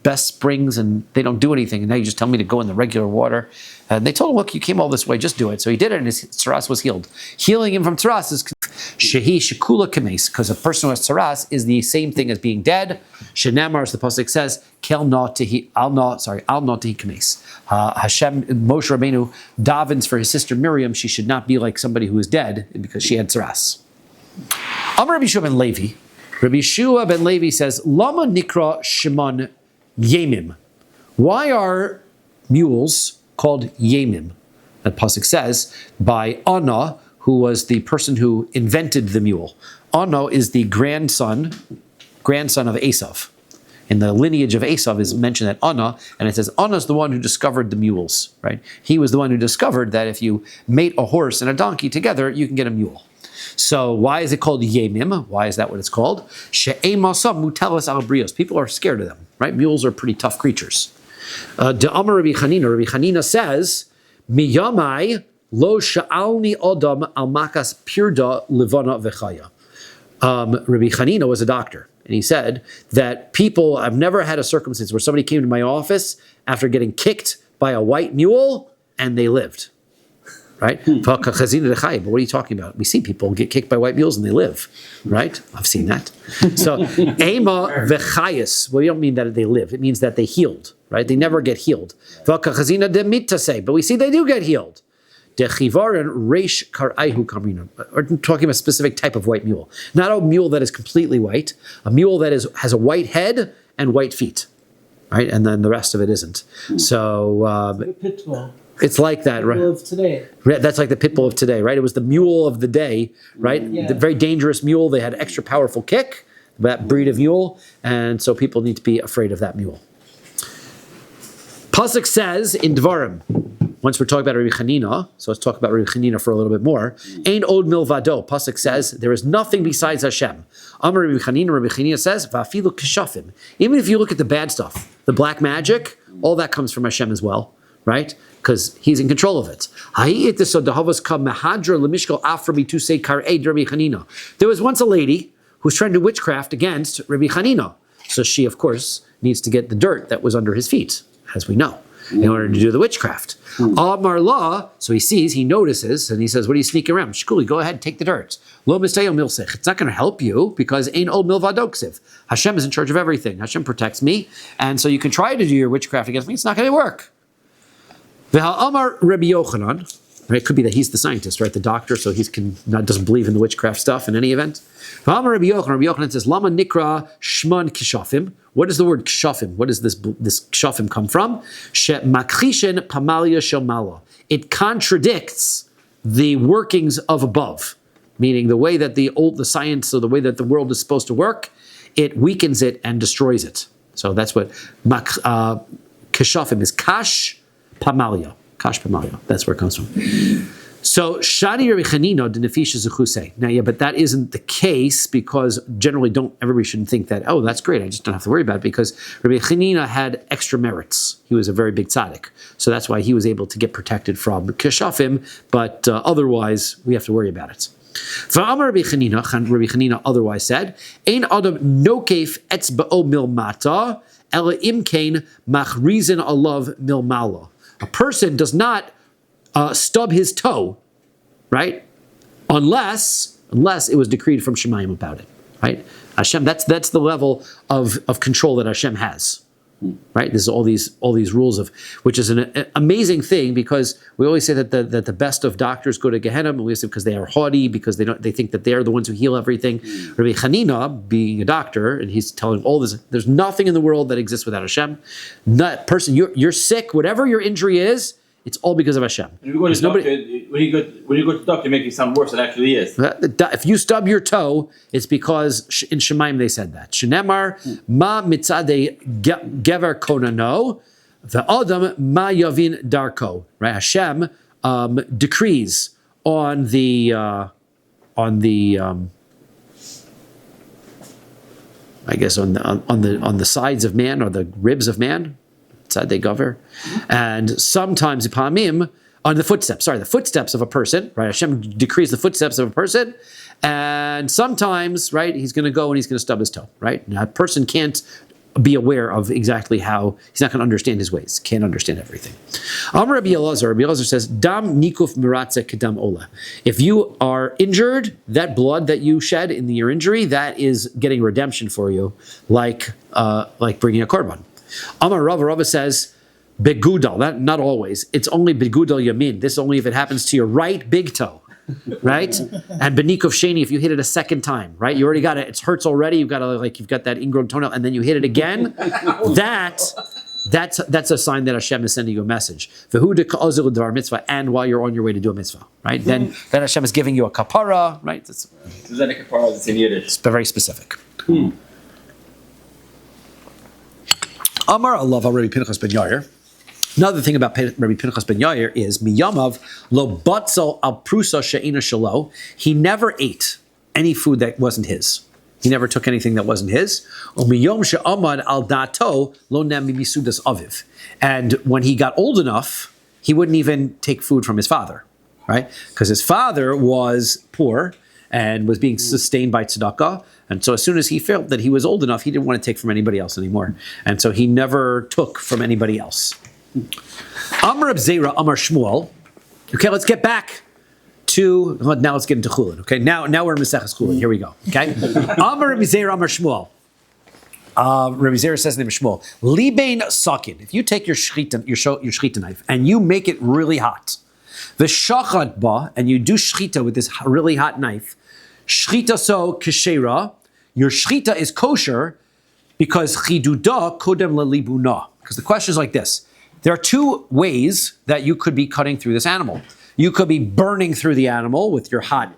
best springs, and they don't do anything, and now you just tell me to go in the regular water? And they told him, look, you came all this way, just do it. So he did it, and his tzaras was healed. Healing him from tzaras is shehi shekula kames, because a person who has tzaras is the same thing as being dead. Shenamar, as the pasuk says, kel not tehi kames. Hashem, Moshe Rabbeinu davens for his sister Miriam. She should not be like somebody who is dead because she had tzaras. Amar Rabbi Yeshua ben Levi. Rabbi Yeshua ben Levi says, Lama nikra shimon yemim. Why are mules called yemim? That pasuk says by Anna, who was the person who invented the mule. Anna is the grandson of Esav. In the lineage of Esav is mentioned that Anna, and it says Anna is the one who discovered the mules, right? He was the one who discovered that if you mate a horse and a donkey together, you can get a mule. So why is it called Yemim? Why is that what it's called? She'emasam mutelas al brios. People are scared of them, right? Mules are pretty tough creatures. De'amar Rabbi Chanina. Rabbi Chanina says, Miyamai lo sha'alni odam al makas pirda livana v'chaya. Rabbi Chanina was a doctor, and he said that I've never had a circumstance where somebody came to my office after getting kicked by a white mule and they lived. Right? But what are you talking about? We see people get kicked by white mules and they live. Right? I've seen that. So, Ema v'chayas. Well, you don't mean that they live. It means that they healed. Right? They never get healed. But we see they do get healed. dechivarin reish karaihu kamrina. We're talking about a specific type of white mule, not a mule that is completely white. A mule that has a white head and white feet, right? And then the rest of it isn't. So Pit bull. it's like that, right? Of today. That's like the pit bull of today, right? It was the mule of the day, right? Yeah. The very dangerous mule. They had extra powerful kick, that breed of mule, and so people need to be afraid of that mule. Pasuk says in Dvarim, once we're talking about Rabbi Chanina, so let's talk about Rabbi Chanina for a little bit more. Ein od milvado. Pasuk says there is nothing besides Hashem. Amar Rabbi Chanina says va'afilu kishafim. Even if you look at the bad stuff, the black magic, all that comes from Hashem as well, right? Because He's in control of it. There was once a lady who was trying to do witchcraft against Rabbi Chanina, so she, of course, needs to get the dirt that was under his feet, as we know, in order to do the witchcraft. Amar la, so he notices, and he says, what are you sneaking around? Shkuli, go ahead, take the dirt. Lo mistayo milsech. It's not going to help you because ein ol milvadoksiv. Hashem is in charge of everything. Hashem protects me, and so you can try to do your witchcraft against me. It's not going to work. Amar Rabbi Yochanan. Right? It could be that he's the scientist, right? The doctor, so he doesn't believe in the witchcraft stuff in any event. Amar Rabbi Yochanan says, Lama nikra shman kishafim. What is the word kishafim? What does this kishafim come from? She makhishin pamalia shel mala. It contradicts the workings of above, meaning the way that the science, or the way that the world is supposed to work, it weakens it and destroys it. So that's what kishafim is. Kash pamalia. Kash pamalia. That's where it comes from. So Shani Rabbi Chanina denefisha zechusei. Now, yeah, but that isn't the case because generally everybody shouldn't think that, oh, that's great, I just don't have to worry about it, because Rabbi Chanina had extra merits. He was a very big tzaddik. So that's why he was able to get protected from kishafim, but otherwise we have to worry about it. V'amar Rabbi Chanina otherwise said, Ein adam nokef etzba'o milmata, ela imkain machrizin alav milmala. A person does not stub his toe, right? Unless it was decreed from Shemayim about it, right? Hashem, that's the level of control that Hashem has, right? There's all these rules of, which is an amazing thing, because we always say that the best of doctors go to Gehenna, and we say because they are haughty, because they think that they're the ones who heal everything. Rabbi Chanina, being a doctor, and he's telling all this, there's nothing in the world that exists without Hashem. You're sick, whatever your injury is, it's all because of Hashem. When you go to the doctor, when you go to the doctor, you make it sound worse than it actually is. If you stub your toe, it's because in Shemaim they said that. Shenemar ma mitzadei gever konano, ve'adam ma yavin darko. Right? Hashem decrees on the I guess on the sides of man, or the ribs of man. And sometimes upamim on the footsteps of a person, right? Hashem decrees the footsteps of a person, and sometimes, right, he's going to go and he's going to stub his toe, right? Now, a person can't be aware of exactly how, he's not going to understand his ways, can't understand everything. Amar Rabbi Elazar says, Dam nikuf miratze kedam ola. If you are injured, that blood that you shed in your injury, that is getting redemption for you, like bringing a korban. Amar Rava says, begudal, not always. It's only begudal yamin. This is only if it happens to your right big toe, right? And benikov sheni, if you hit it a second time, right? You already got it. It hurts already. You've got that ingrown toenail, and then you hit it again. That's a sign that Hashem is sending you a message. And while you're on your way to do a mitzvah, right? Then Hashem is giving you a kapara, right? Is that a kapara that's in Yiddish? It's very specific. Amar Allah Rabbi Pinchas ben Yair. Another thing about Rabbi Pinchas ben Yair is miyamav lo batzel al prusa she'ina shalo. He never ate any food that wasn't his. He never took anything that wasn't his. Umiyom she'amad al dato lo nemi misudas aviv. And when he got old enough, he wouldn't even take food from his father, right? Because his father was poor and was being sustained by tzedakah. And so as soon as he felt that he was old enough, he didn't want to take from anybody else anymore. And so he never took from anybody else. Amar Reb Zera, Amar Shmuel. Okay, let's get back to, now let's get into Chulin. Okay, now we're in Maseches Chulin. Here we go. Okay. Amar Reb Zera, Amar Shmuel. Rabbi Zera says in the name of Shmuel, Libein sakin. If you take your shchita knife and you make it really hot, V'shachat ba, and you do shchita with this really hot knife. Shchita so keshera, your shchita is kosher because chiduda kodem lelibuna. Because the question is like this. There are two ways that you could be cutting through this animal. You could be burning through the animal with your hot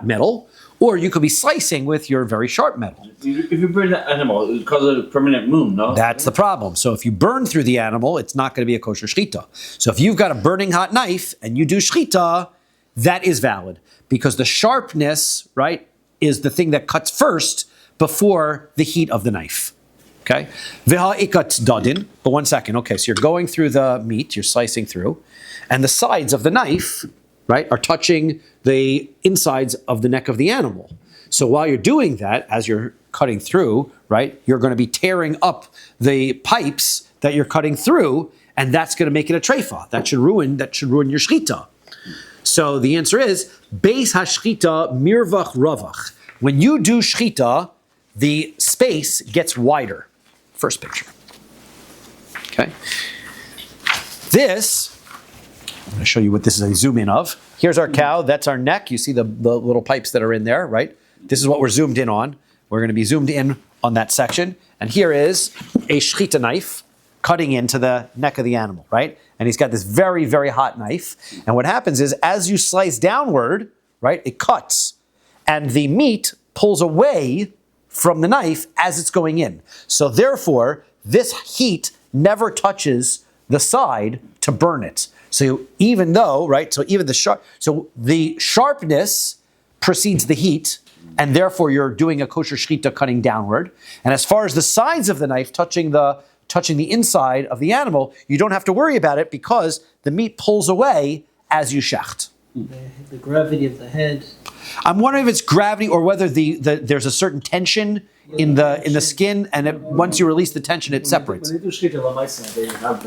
metal, or you could be slicing with your very sharp metal. If you burn that animal, it causes a permanent wound, no? That's the problem. So if you burn through the animal, it's not going to be a kosher shchita. So if you've got a burning hot knife and you do shchita, that is valid because the sharpness, right, is the thing that cuts first before the heat of the knife. Okay? V'ha'ikat dadin. But 1 second. Okay, so you're going through the meat, you're slicing through, and the sides of the knife, right, are touching the insides of the neck of the animal. So while you're doing that, as you're cutting through, right, you're going to be tearing up the pipes that you're cutting through, and that's going to make it a treifa. That should ruin your shchita. So the answer is beis hashchita mirvach ravach. When you do shchita, the space gets wider. First picture. Okay. This, I'm going to show you what this is a zoom in of. Here's our cow. That's our neck. You see the little pipes that are in there, right? This is what we're zoomed in on. We're going to be zoomed in on that section. And here is a shchita knife cutting into the neck of the animal, right? And he's got this very, very hot knife. And what happens is as you slice downward, right, it cuts. And the meat pulls away from the knife as it's going in. So therefore, this heat never touches the side to burn it. So even though, right, so the sharpness precedes the heat, and therefore you're doing a kosher shchita cutting downward. And as far as the sides of the knife touching the inside of the animal, you don't have to worry about it because the meat pulls away as you shecht. The gravity of the head. I'm wondering if it's gravity or whether there's a certain tension in the skin, and once you release the tension, it separates. When they do shchita lamaisa, they have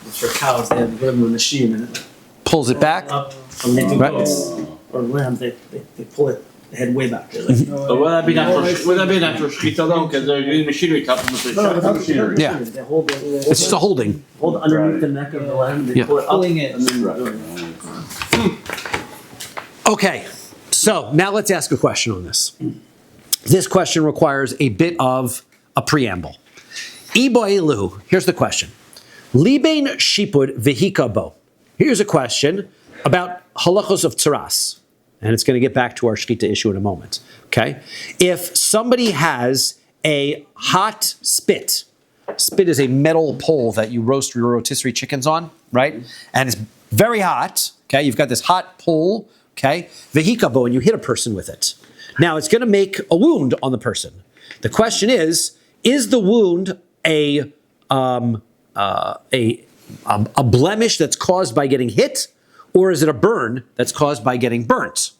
it's for cows. They have the machine and it Pulls it back. up. When they do Right. goats or lambs, they pull it the head way back. They're like, So would that be an actual shchita though? Because they're using machinery to help them with no, the machinery. Yeah. They hold It's just a holding. hold underneath the neck of the lamb. They Yeah. pull it up Pulling it. and then Okay, so now let's ask a question on this. This question requires a bit of a preamble. Iboilu, here's the question. Libein shipud vehikabo. Here's a question about halachos of tzaras. And it's going to get back to our shkita issue in a moment. Okay? If somebody has a hot spit is a metal pole that you roast your rotisserie chickens on, right? And it's very hot. Okay, you've got this hot pole, okay, vehikabo, and you hit a person with it. Now it's going to make a wound on the person. The question is the wound a blemish that's caused by getting hit, or is it a burn that's caused by getting burnt?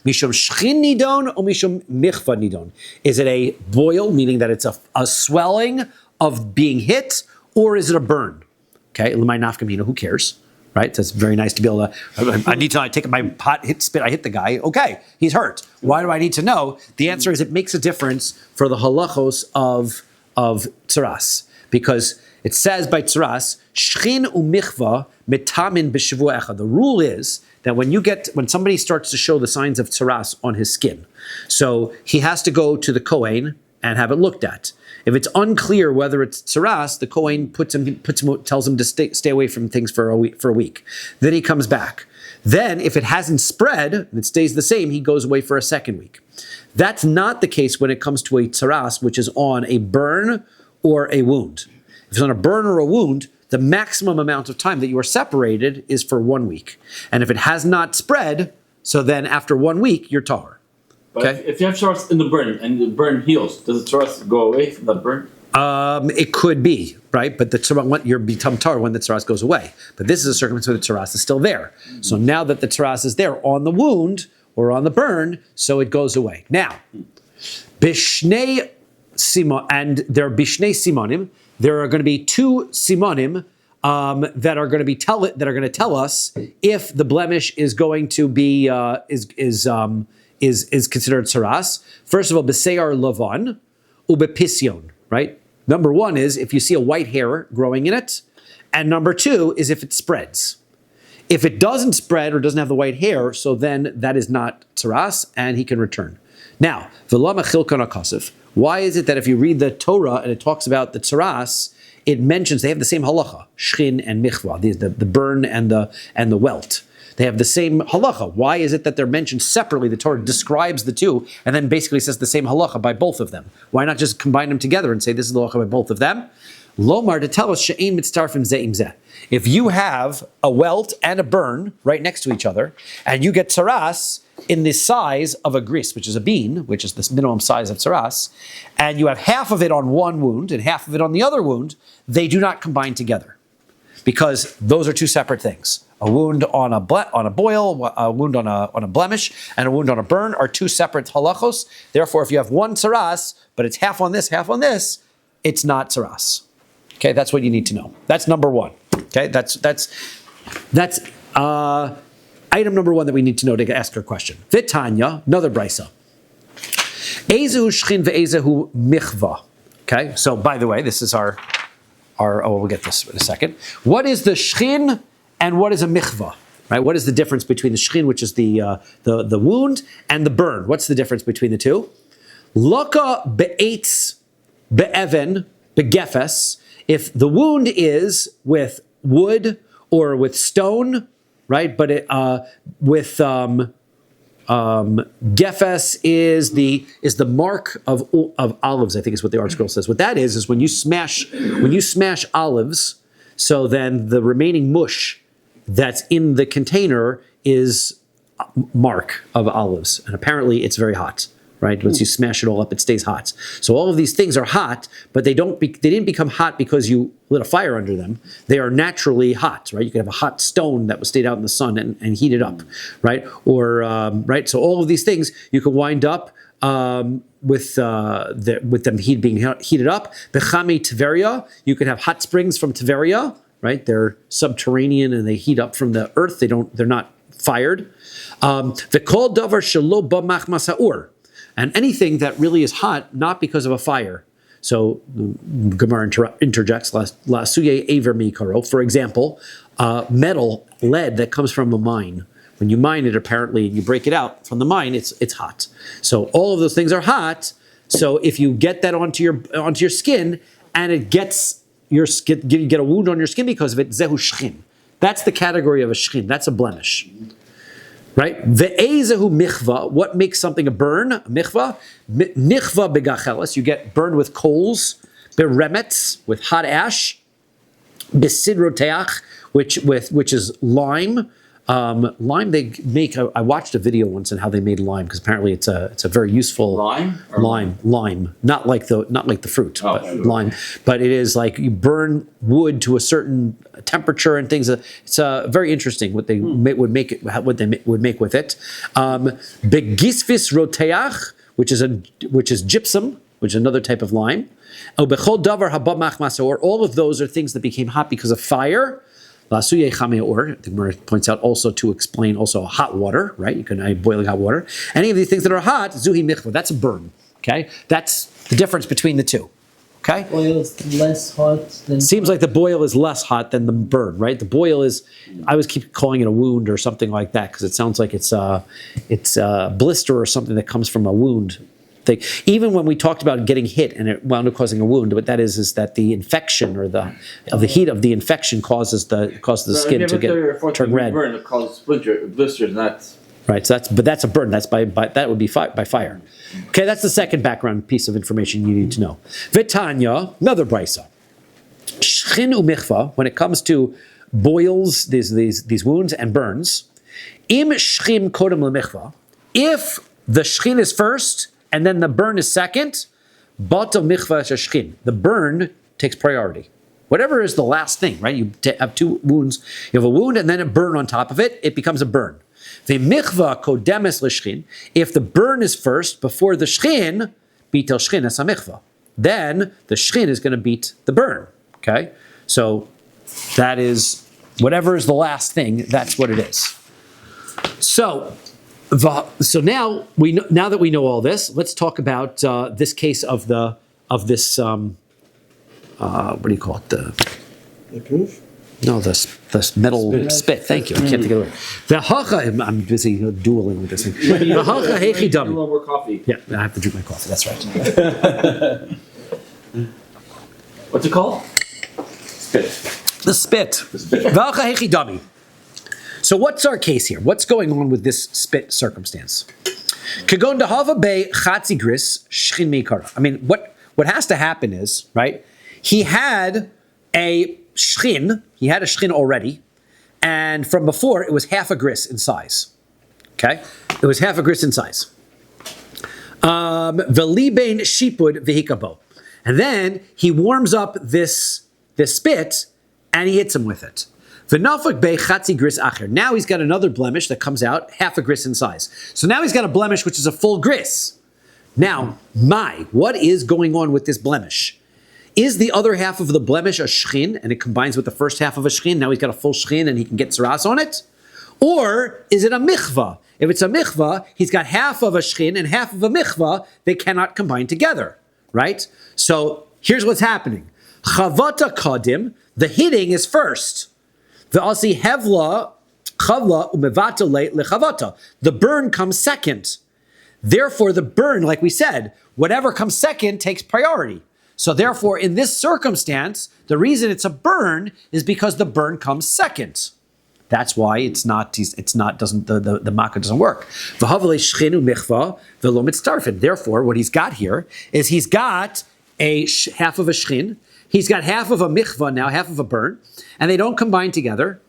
Mishum shchin nidon or mishum michva nidon? Is it a boil, meaning that it's a swelling of being hit, or is it a burn? Okay, l'may nafkamina, who cares? Right? So it's very nice to be able to, I take my hot spit, I hit the guy. Okay, he's hurt. Why do I need to know? The answer is it makes a difference for the halachos of tzaras. Because it says by tzaras, shchin u'michva mitamin b'shavua echad. The rule is that when somebody starts to show the signs of tzaras on his skin, so he has to go to the Kohen and have it looked at. If it's unclear whether it's tzaras, the Kohen tells him to stay away from things for a week. Then he comes back. Then, if it hasn't spread and it stays the same, he goes away for a second week. That's not the case when it comes to a tzaras, which is on a burn or a wound. If it's on a burn or a wound, the maximum amount of time that you are separated is for 1 week. And if it has not spread, so then after 1 week, you're tahor. But Okay. if you have tzaras in the burn and the burn heals, does the tzaras go away from that burn? It could be, right? But the tzaras, you're become tar when the tzaras goes away. But this is a circumstance where the tzaras is still there. So now that the tzaras is there on the wound or on the burn, so it goes away. Now, bishnei simon, and there are bishnei simonim. There are going to be 2 simonim that are going to tell us if the blemish is going to be is considered tzaras. First of all, b'seyar lavan ubepisyon, right? Number 1 is if you see a white hair growing in it, and number 2 is if it spreads. If it doesn't spread or doesn't have the white hair, so then that is not tzaras, and he can return. Now, v'lama chilkan akasif. Why is it that if you read the Torah and it talks about the tzaras, it mentions they have the same halacha, shchin and michvah, the burn and the welt. They have the same halacha. Why is it that they're mentioned separately? The Torah describes the two and then basically says the same halacha by both of them. Why not just combine them together and say this is the halacha by both of them? Lomar, to tell us she'ein mitztarfim zeh im zeh. If you have a welt and a burn right next to each other, and you get tzaras in the size of a gris, which is a bean, which is the minimum size of tzaras, and you have half of it on one wound and half of it on the other wound, they do not combine together, because those are two separate things. A wound on a boil, a wound on a blemish, and a wound on a burn are two separate halachos. Therefore, if you have one tzaras, but it's half on this, it's not tzaras. Okay, that's what you need to know. That's number one. Okay, that's item number one that we need to know to ask our question. Vitanya, another brisa. Ezehu shchin ve'ezehu michva. Okay, so by the way, this is our we'll get this in a second. What is the shchin and what is a michva? Right? What is the difference between the shchin, which is the wound, and the burn? What's the difference between the two? Laka be'etz be'even be'gefes. If the wound is with wood or with stone, right? But with gefes is the mark of olives. I think is what the article says. What that is when you smash olives. So then the remaining mush that's in the container is mark of olives, and apparently it's very hot. Right, once you smash it all up, it stays hot. So all of these things are hot, but they didn't become hot because you lit a fire under them. They are naturally hot, right? You could have a hot stone that was stayed out in the sun and heat it up, right? Or right. So all of these things you can wind up with them being heated up. Bechami Tveria, you can have hot springs from Tveria, right? They're subterranean and they heat up from the earth. They're not fired. The kol davar shelo b'mach masaur. And anything that really is hot, not because of a fire. So Gemara interjects, la suye aver mikaro. For example, metal, lead that comes from a mine. When you mine it, apparently, and you break it out from the mine, it's hot. So all of those things are hot. So if you get that onto your skin, and it gets your skin, you get a wound on your skin because of it, zehu shchin. That's the category of a shchin. That's a blemish. Right? Ve'ezehu michva. What makes something a burn? A michva. Nichva begacheles. You get burned with coals. Beremetz, with hot ash. Besidroteach, which is lime. Lime they make. I watched a video once on how they made lime, because apparently it's a very useful lime. Not like the fruit, but sure. Lime. But it is like you burn wood to a certain temperature and things. It's very interesting what they would make with it. Begisfis roteach, which is gypsum, which is another type of lime. All of those are things that became hot because of fire. The Gemara points out also to explain also hot water, right? You can boiling hot water. Any of these things that are hot, zuhi michva, that's a burn. Okay, that's the difference between the two. Okay, boil is less hot than. Seems like the boil is less hot than the burn, right? The boil is. I always keep calling it a wound or something like that because it sounds like it's a blister or something that comes from a wound. Even when we talked about getting hit and it wound up causing a wound, what that is that the infection or the heat of the infection causes the skin to turn red. Burn, it causes blisters, not right. So that's a burn. That's by that would be by fire. Okay, that's the second background piece of information you need to know. Vitanya, another brisa. Shchin u'michva. When it comes to boils, these wounds and burns, im shchim kodem lemichva. If the shchin is first and then the burn is second, batal michva shchin. The burn takes priority. Whatever is the last thing, right? You have two wounds. You have a wound and then a burn on top of it. It becomes a burn. The michva kodemes l'shchin. If the burn is first before the shchin, bitel shchin es michva. Then the shchin is going to beat the burn. Okay, so that is whatever is the last thing. That's what it is. So now that we know all this, let's talk about this case of this. What do you call it? The proof? No, the metal spit. Thank you. I can't think of it. The hacha. I'm busy dueling with this thing. The hacha hechi A dami. little more coffee. Yeah, I have to drink my coffee. That's right. What's it called? Spit. The spit. The hacha hechi dami. So what's our case here? What's going on with this spit circumstance? Kagon dahava be chatzi gris shchin meikara. I mean, what has to happen is, right? He had a shchin already, and from before it was half a gris in size. Okay? It was half a gris in size. V'libein shipud v'hikabo. And then he warms up this spit and he hits him with it. V'nafak be chatzi gris acher. Now he's got another blemish that comes out half a gris in size. So now he's got a blemish which is a full gris. Now, what is going on with this blemish? Is the other half of the blemish a shchin and it combines with the first half of a shchin? Now he's got a full shchin and he can get tzaras on it? Or is it a michvah? If it's a michvah, he's got half of a shchin and half of a michvah. They cannot combine together, right? So here's what's happening. Chavata kadim, the hitting is first. The asi hevla, chavla, umevata lechavata. The burn comes second. Therefore, the burn, like we said, whatever comes second takes priority. So therefore, in this circumstance, the reason it's a burn is because the burn comes second. That's why the makkah doesn't work. Therefore, what he's got here is he's got half of a shchin, he's got half of a michvah now, half of a burn, and they don't combine together.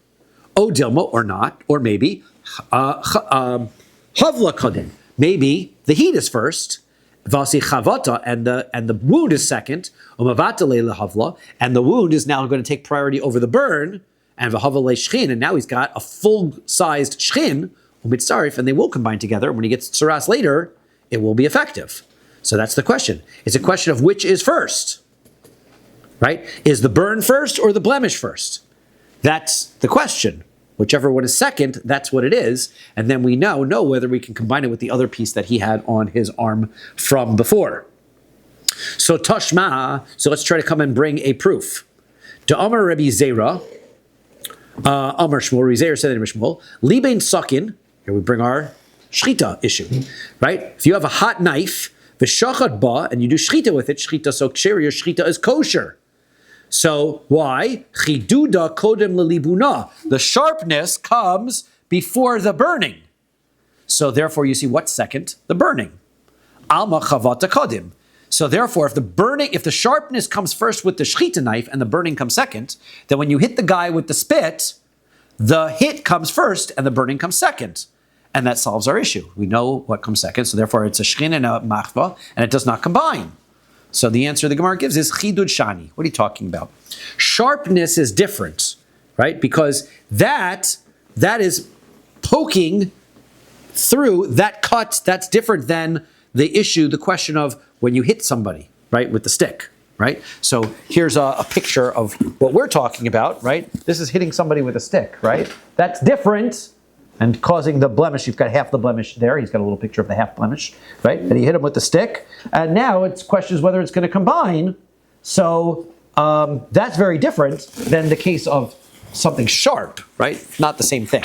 O dilma, or not, or maybe havla kadin. Maybe the heat is first, vasi chavata, and the wound is second, umavata lehavla, and the wound is now going to take priority over the burn, and v'havale shchin, and now he's got a full-sized shchin, umitzarif, and they will combine together. When he gets tsaras later, it will be effective. So that's the question. It's a question of which is first, right? Is the burn first or the blemish first? That's the question. Whichever one is second, that's what it is. And then we know whether we can combine it with the other piece that he had on his arm from before. So Tashma, so let's try to come and bring a proof. To Amar Rabbi Zera, Amar Shmuel, Rabbi Zera said in Shmuel, Libein Sakin, here we bring our shchita issue, right? If you have a hot knife, v'shachad ba, and you do shchita with it, shchita so kshir, your shchita is kosher. So why? Chiduda kodem lelibuna. The sharpness comes before the burning. So therefore, you see what's second? The burning. Alma chavata kodim. So therefore, if the sharpness comes first with the shchita knife and the burning comes second, then when you hit the guy with the spit, the hit comes first and the burning comes second. And that solves our issue. We know what comes second, so therefore it's a shchin and a machva, and it does not combine. So the answer the Gemara gives is chidud shani. What are you talking about? Sharpness is different, right? Because that is poking through that cut. That's different than the issue, the question of when you hit somebody, right, with the stick, right? So here's a picture of what we're talking about, right? This is hitting somebody with a stick, right? That's different and causing the blemish. You've got half the blemish there. He's got a little picture of the half blemish, right? And he hit him with the stick. And now it's questions whether it's going to combine. So that's very different than the case of something sharp, right? Not the same thing.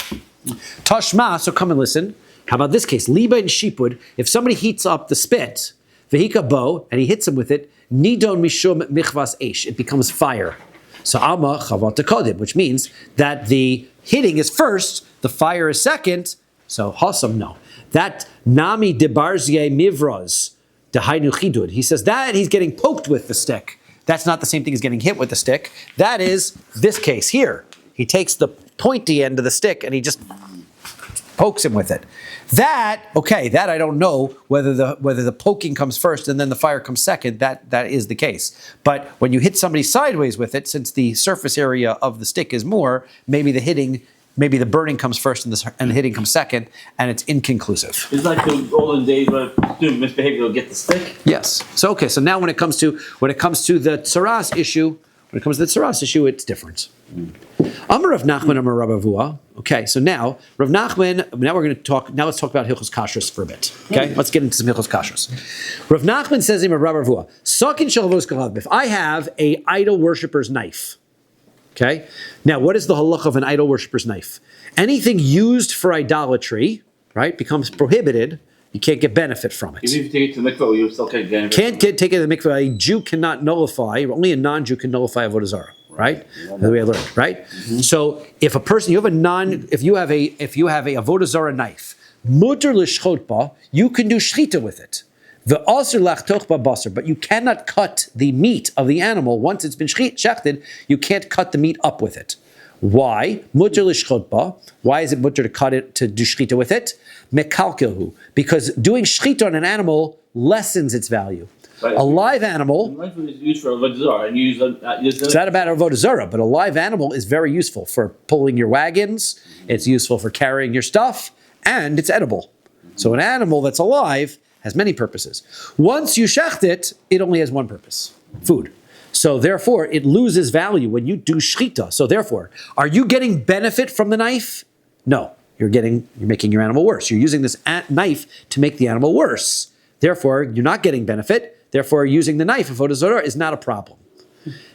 Tashma, so come and listen. How about this case? Liba and shipud, if somebody heats up the spit, vehika bo, and he hits him with it, nidon mishum michvas eish, it becomes fire. So alma chavata kodim, which means that the hitting is first, the fire is second. So hasam, no. That nami debarzye mivraz, dehainu chidud. He says that he's getting poked with the stick. That's not the same thing as getting hit with the stick. That is this case here. He takes the pointy end of the stick and he just pokes him with it. That I don't know whether the poking comes first and then the fire comes second. That is the case. But when you hit somebody sideways with it, since the surface area of the stick is more, maybe the burning comes first and the hitting comes second, and it's inconclusive. It's like the olden days where student misbehavior will get the stick. Yes. So now when it comes to the tsaras issue, it's different. Amar Rav Nachman, Amar Rav Avua. Okay, so now Rav Nachman. Now we're going to talk. Now let's talk about hilchos kashrus for a bit. Okay, let's get into some hilchos kashrus. Rav Nachman says in Rav Avua, Sakin shalavos kalav. If I have a idol worshipper's knife, Okay? Now, what is the halach of an idol worshiper's knife? Anything used for idolatry, right, becomes prohibited. You can't get benefit from it. Even if you take it to the mikvah, you still can't get Can't take it to the mikveh. A Jew cannot nullify, only a non-Jew can nullify avodah zarah, right? That's the way I learned, right? So if a person, if you have a avodah zarah knife, muter l'shchot ba, you can do shchita with it. The aser lachtoch ba basar, but you cannot cut the meat of the animal once it's been shechted. You can't cut the meat up with it. Why? Muter l'shchot ba. Why is it muter to cut it, to do shchita with it? Mekalkelhu, because doing shchita on an animal lessens its value. Right. A live animal. The knife is used for avodah zarah, and you use It's not about avodah zarah, but a live animal is very useful for pulling your wagons. It's useful for carrying your stuff, and it's edible. So an animal that's alive has many purposes. Once you shecht it, it only has one purpose: food. So therefore, it loses value when you do shchita. So therefore, are you getting benefit from the knife? No. You're making your animal worse. You're using this knife to make the animal worse. Therefore, you're not getting benefit. Therefore, using the knife of avodah zarah is not a problem.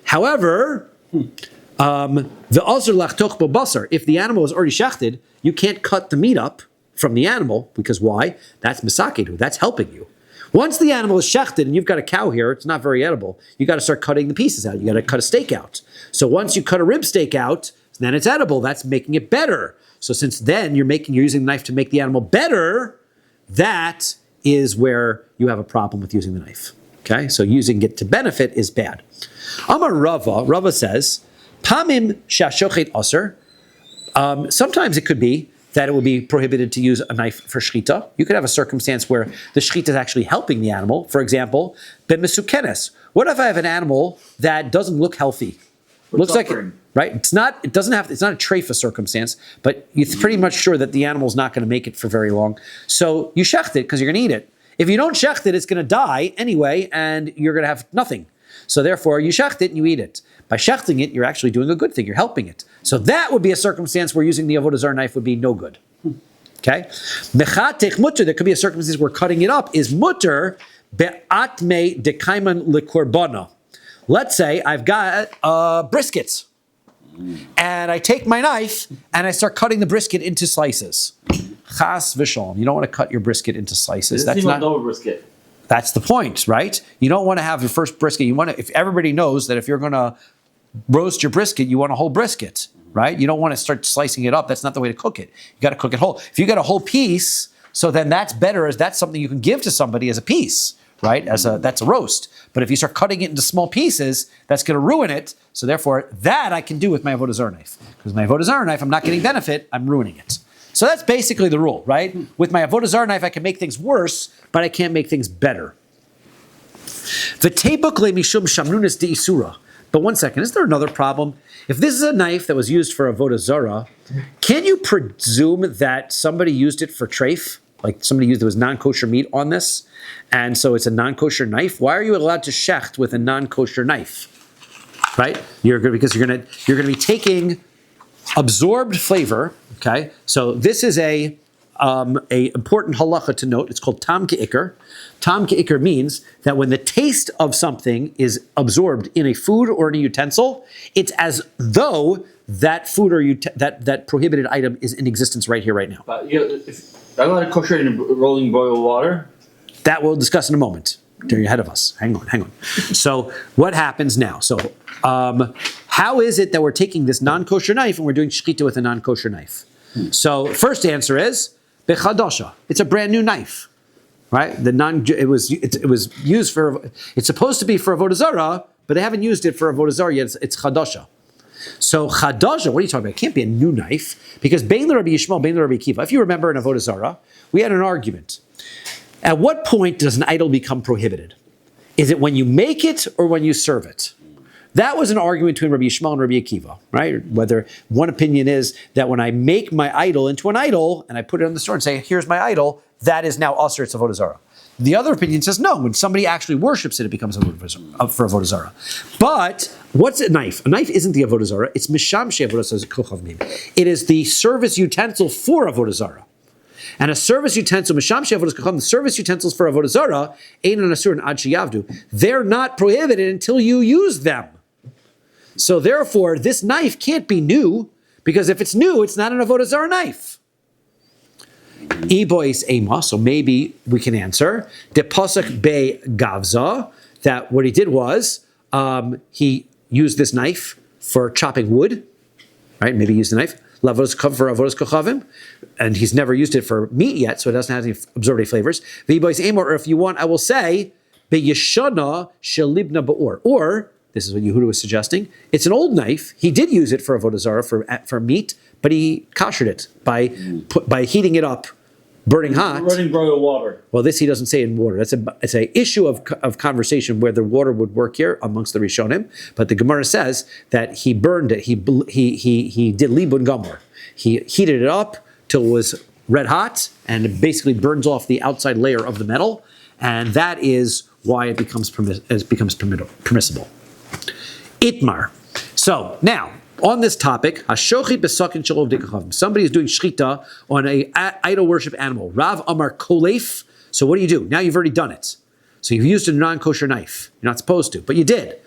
However, the aser lachtoch bo basar, if the animal is already shechted, you can't cut the meat up from the animal, because why? That's misakedu. That's helping you. Once the animal is shechted and you've got a cow here, it's not very edible. You got to start cutting the pieces out. You got to cut a steak out. So once you cut a rib steak out, then it's edible. That's making it better. So since then you're using the knife to make the animal better, that is where you have a problem with using the knife. Okay, so using it to benefit is bad. Amar Rava says, Pamim shashochet aser. Sometimes it could be that it would be prohibited to use a knife for shchita. You could have a circumstance where the shchita is actually helping the animal. For example, bemesukenes. What if I have an animal that doesn't look healthy? Looks suffering. Right? It's not a treifa circumstance, but you're pretty much sure that the animal's not going to make it for very long. So you shecht it because you're going to eat it. If you don't shecht it, it's going to die anyway, and you're going to have nothing. So therefore, you shecht it and you eat it. By shechting it, you're actually doing a good thing. You're helping it. So that would be a circumstance where using the avodah zarah knife would be no good. Okay? Mechatech mutter, there could be a circumstance where cutting it up is mutter be'atme dekaiman likorbana. Let's say I've got briskets, and I take my knife and I start cutting the brisket into slices. Chas v'shalom. You don't want to cut your brisket into slices. That's not a brisket. That's the point, right? You don't want to have your first brisket. You want to, if everybody knows that if you're going to roast your brisket, you want a whole brisket, right? You don't want to start slicing it up. That's not the way to cook it. You got to cook it whole. If you got a whole piece, so then that's better, as that's something you can give to somebody as a piece, right? That's a roast. But if you start cutting it into small pieces, that's going to ruin it. So therefore, that I can do with my avodah zarah knife. Because my avodah zarah knife, I'm not getting benefit, I'm ruining it. So that's basically the rule, right? With my avodah zarah knife, I can make things worse, but I can't make things better. V'teibuk mishum shamnunis de'isura. But one second, is there another problem? If this is a knife that was used for avodah zarah, can you presume that somebody used it for treif? Like somebody used, there was non-kosher meat on this, and so it's a non-kosher knife. Why are you allowed to shecht with a non-kosher knife? Right? Because you're gonna be taking absorbed flavor. Okay, so this is a important halacha to note. It's called tam ke'ikr. Tam ke'ikr means that when the taste of something is absorbed in a food or in a utensil, it's as though that food or that prohibited item is in existence right here, right now. But if I want to kosher it in rolling boiled water. That we'll discuss in a moment. You're ahead of us. Hang on. So what happens now? So how is it that we're taking this non-kosher knife and we're doing shechita with a non-kosher knife? So first answer is bechadasha. It's a brand new knife, right? It was used for. It's supposed to be for avodah zarah, but they haven't used it for avodah zarah yet. It's chadasha. So chadasha, what are you talking about? It can't be a new knife because bein Rabbi Yishmael, bein Rabbi Akiva. If you remember in avodah zarah, we had an argument. At what point does an idol become prohibited? Is it when you make it or when you serve it? That was an argument between Rabbi Yishmael and Rabbi Akiva, right? Whether one opinion is that when I make my idol into an idol and I put it on the store and say, here's my idol, that is now usher, it's avodah zarah. The other opinion says no, when somebody actually worships it, it becomes for avodah zarah. But what's a knife? A knife isn't the avodah zarah, it's misham she'avodah zarah. It is the service utensil for avodah zarah. And a service utensil, the service utensils for avodah zarah, ein an asur and ad sheyavdu, they're not prohibited until you use them. So therefore, this knife can't be new, because if it's new, it's not an avodah zarah knife. Ibois ema, so maybe we can answer de pasuk be gavza, that what he did was he used this knife for chopping wood, right? Maybe he used the knife lavos for avodas kochavim, and he's never used it for meat yet, so it doesn't have any absorbed flavors. Ibois ema, or if you want, I will say be yeshana shelibna ba'or, or this is what Yehuda was suggesting. It's an old knife. He did use it for avodah zarah for meat, but he koshered it by heating it up, burning hot. Running boil water. Well, this he doesn't say in water. It's a issue of conversation whether water would work here amongst the Rishonim. But the Gemara says that he burned it. He did libun gamor. He heated it up till it was red hot, and it basically burns off the outside layer of the metal, and that is why it becomes permissible. Itmar. So now, on this topic, somebody is doing shchita on a idol worship animal. Rav Amar Kolef. So what do? Now you've already done it. So you've used a non-kosher knife. You're not supposed to, but you did.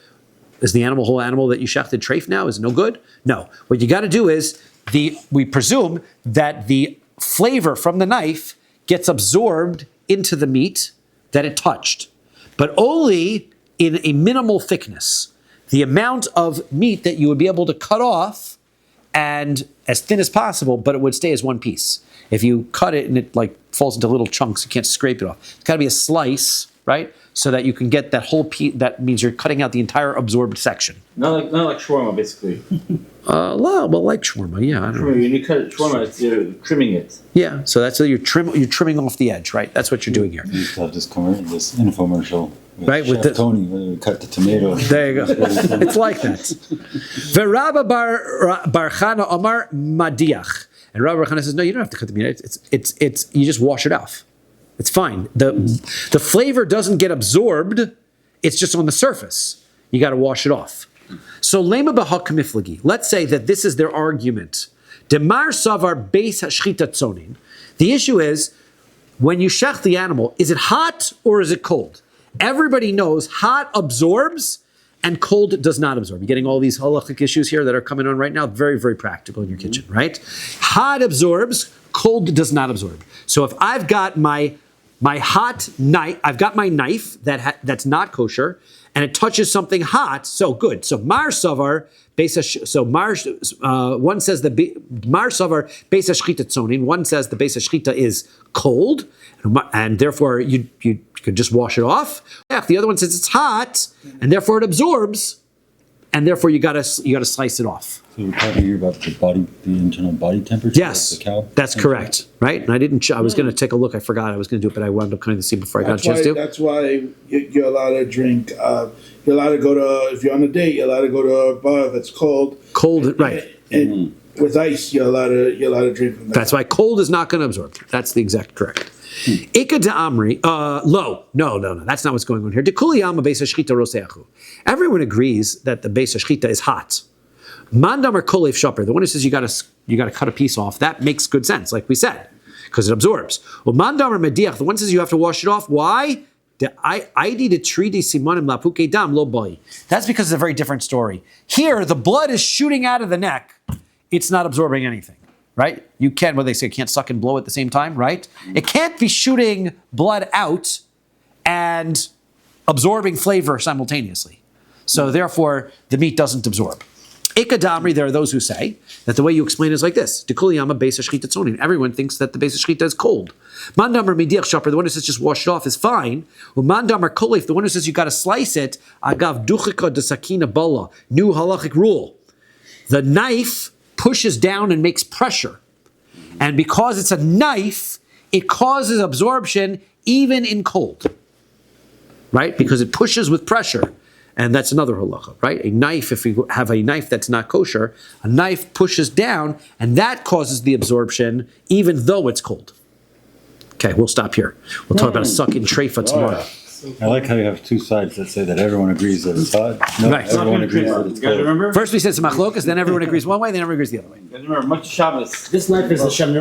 Is the whole animal that you shechted treif now is no good? No. What you got to do is we presume that the flavor from the knife gets absorbed into the meat that it touched, but only in a minimal thickness. The amount of meat that you would be able to cut off, and as thin as possible, but it would stay as one piece. If you cut it and it falls into little chunks, you can't scrape it off. It's got to be a slice, right? So that you can get that whole piece. That means you're cutting out the entire absorbed section. Not like shawarma, basically. Well, like shawarma, yeah. I don't know. When you cut shawarma, you're trimming it. Yeah, so that's you're trimming off the edge, right? That's what you're doing here. We used to have this infomercial. Right, with Chef Tony, where we cut the tomato. There you go. It's like that. Verabba bar Chana Omar Madiach, and Rabbi Chana says, no, you don't have to cut the meat. It's you just wash it off. It's fine. The flavor doesn't get absorbed. It's just on the surface. You got to wash it off. So lema b'hak miflagi. Let's say that this is their argument. Demar savar beis hashchita tzonin. The issue is, when you shech the animal, is it hot or is it cold? Everybody knows hot absorbs and cold does not absorb. You're getting all these halachic issues here that are coming on right now. Very, very practical in your kitchen, right? Hot absorbs, cold does not absorb. So if I've got my hot knife, I've got my knife that's not kosher, and it touches something hot, so good. So mar savar, one says the mar savar beis hashchita tzonin. One says the beis hashchita is cold, and therefore you could just wash it off. The other one says it's hot, and therefore it absorbs, and therefore you gotta slice it off. So we're talking here about the internal body temperature. Yes, of the cow. that's correct, right? And I didn't. I was going to take a look. I forgot I was going to do it, but I wound up coming to see before I got a chance to. That's why you're allowed to drink. You're allowed to go to, if you're on a date, you're allowed to go to a bar that's cold. Cold, right? And with ice, you're allowed to drink from that. That's why cold is not going to absorb. That's the exact correct. Ika de amri, lo. No. That's not what's going on here. Dekuliyama beis hashchita roseachu. Everyone agrees that the beis hashchita is hot. Mandam or kolev shaper, the one who says you got to cut a piece off, that makes good sense, like we said, because it absorbs. Well, mandam or mediach, the one says you have to wash it off. Why? That's because it's a very different story. Here, the blood is shooting out of the neck. It's not absorbing anything, right? You can, what they say, can't suck and blow at the same time, right? It can't be shooting blood out and absorbing flavor simultaneously. So therefore, the meat doesn't absorb. Ikadamri, there are those who say that the way you explain it is like this. Dekuliyama beis hashchita tzonin. Everyone thinks that the beis hashchita is cold. Mandamar midiach shaper, the one who says just wash it off is fine. Mandamar kolef, the one who says you got to slice it. Agav duchika de sakina bala. New halachic rule. The knife pushes down and makes pressure. And because it's a knife, it causes absorption even in cold. Right? Because it pushes with pressure. And that's another halacha, right? A knife, if you have a knife that's not kosher, a knife pushes down, and that causes the absorption, even though it's cold. Okay, we'll stop here. We'll talk about a sucking treifa tomorrow. I like how you have two sides that say that everyone agrees that it's hot. No, Right. everyone agrees that it's You guys cold. remember? First we said some machlokas, then everyone agrees one way, then everyone agrees the other way. You guys remember much Shabbos. This knife is a Shem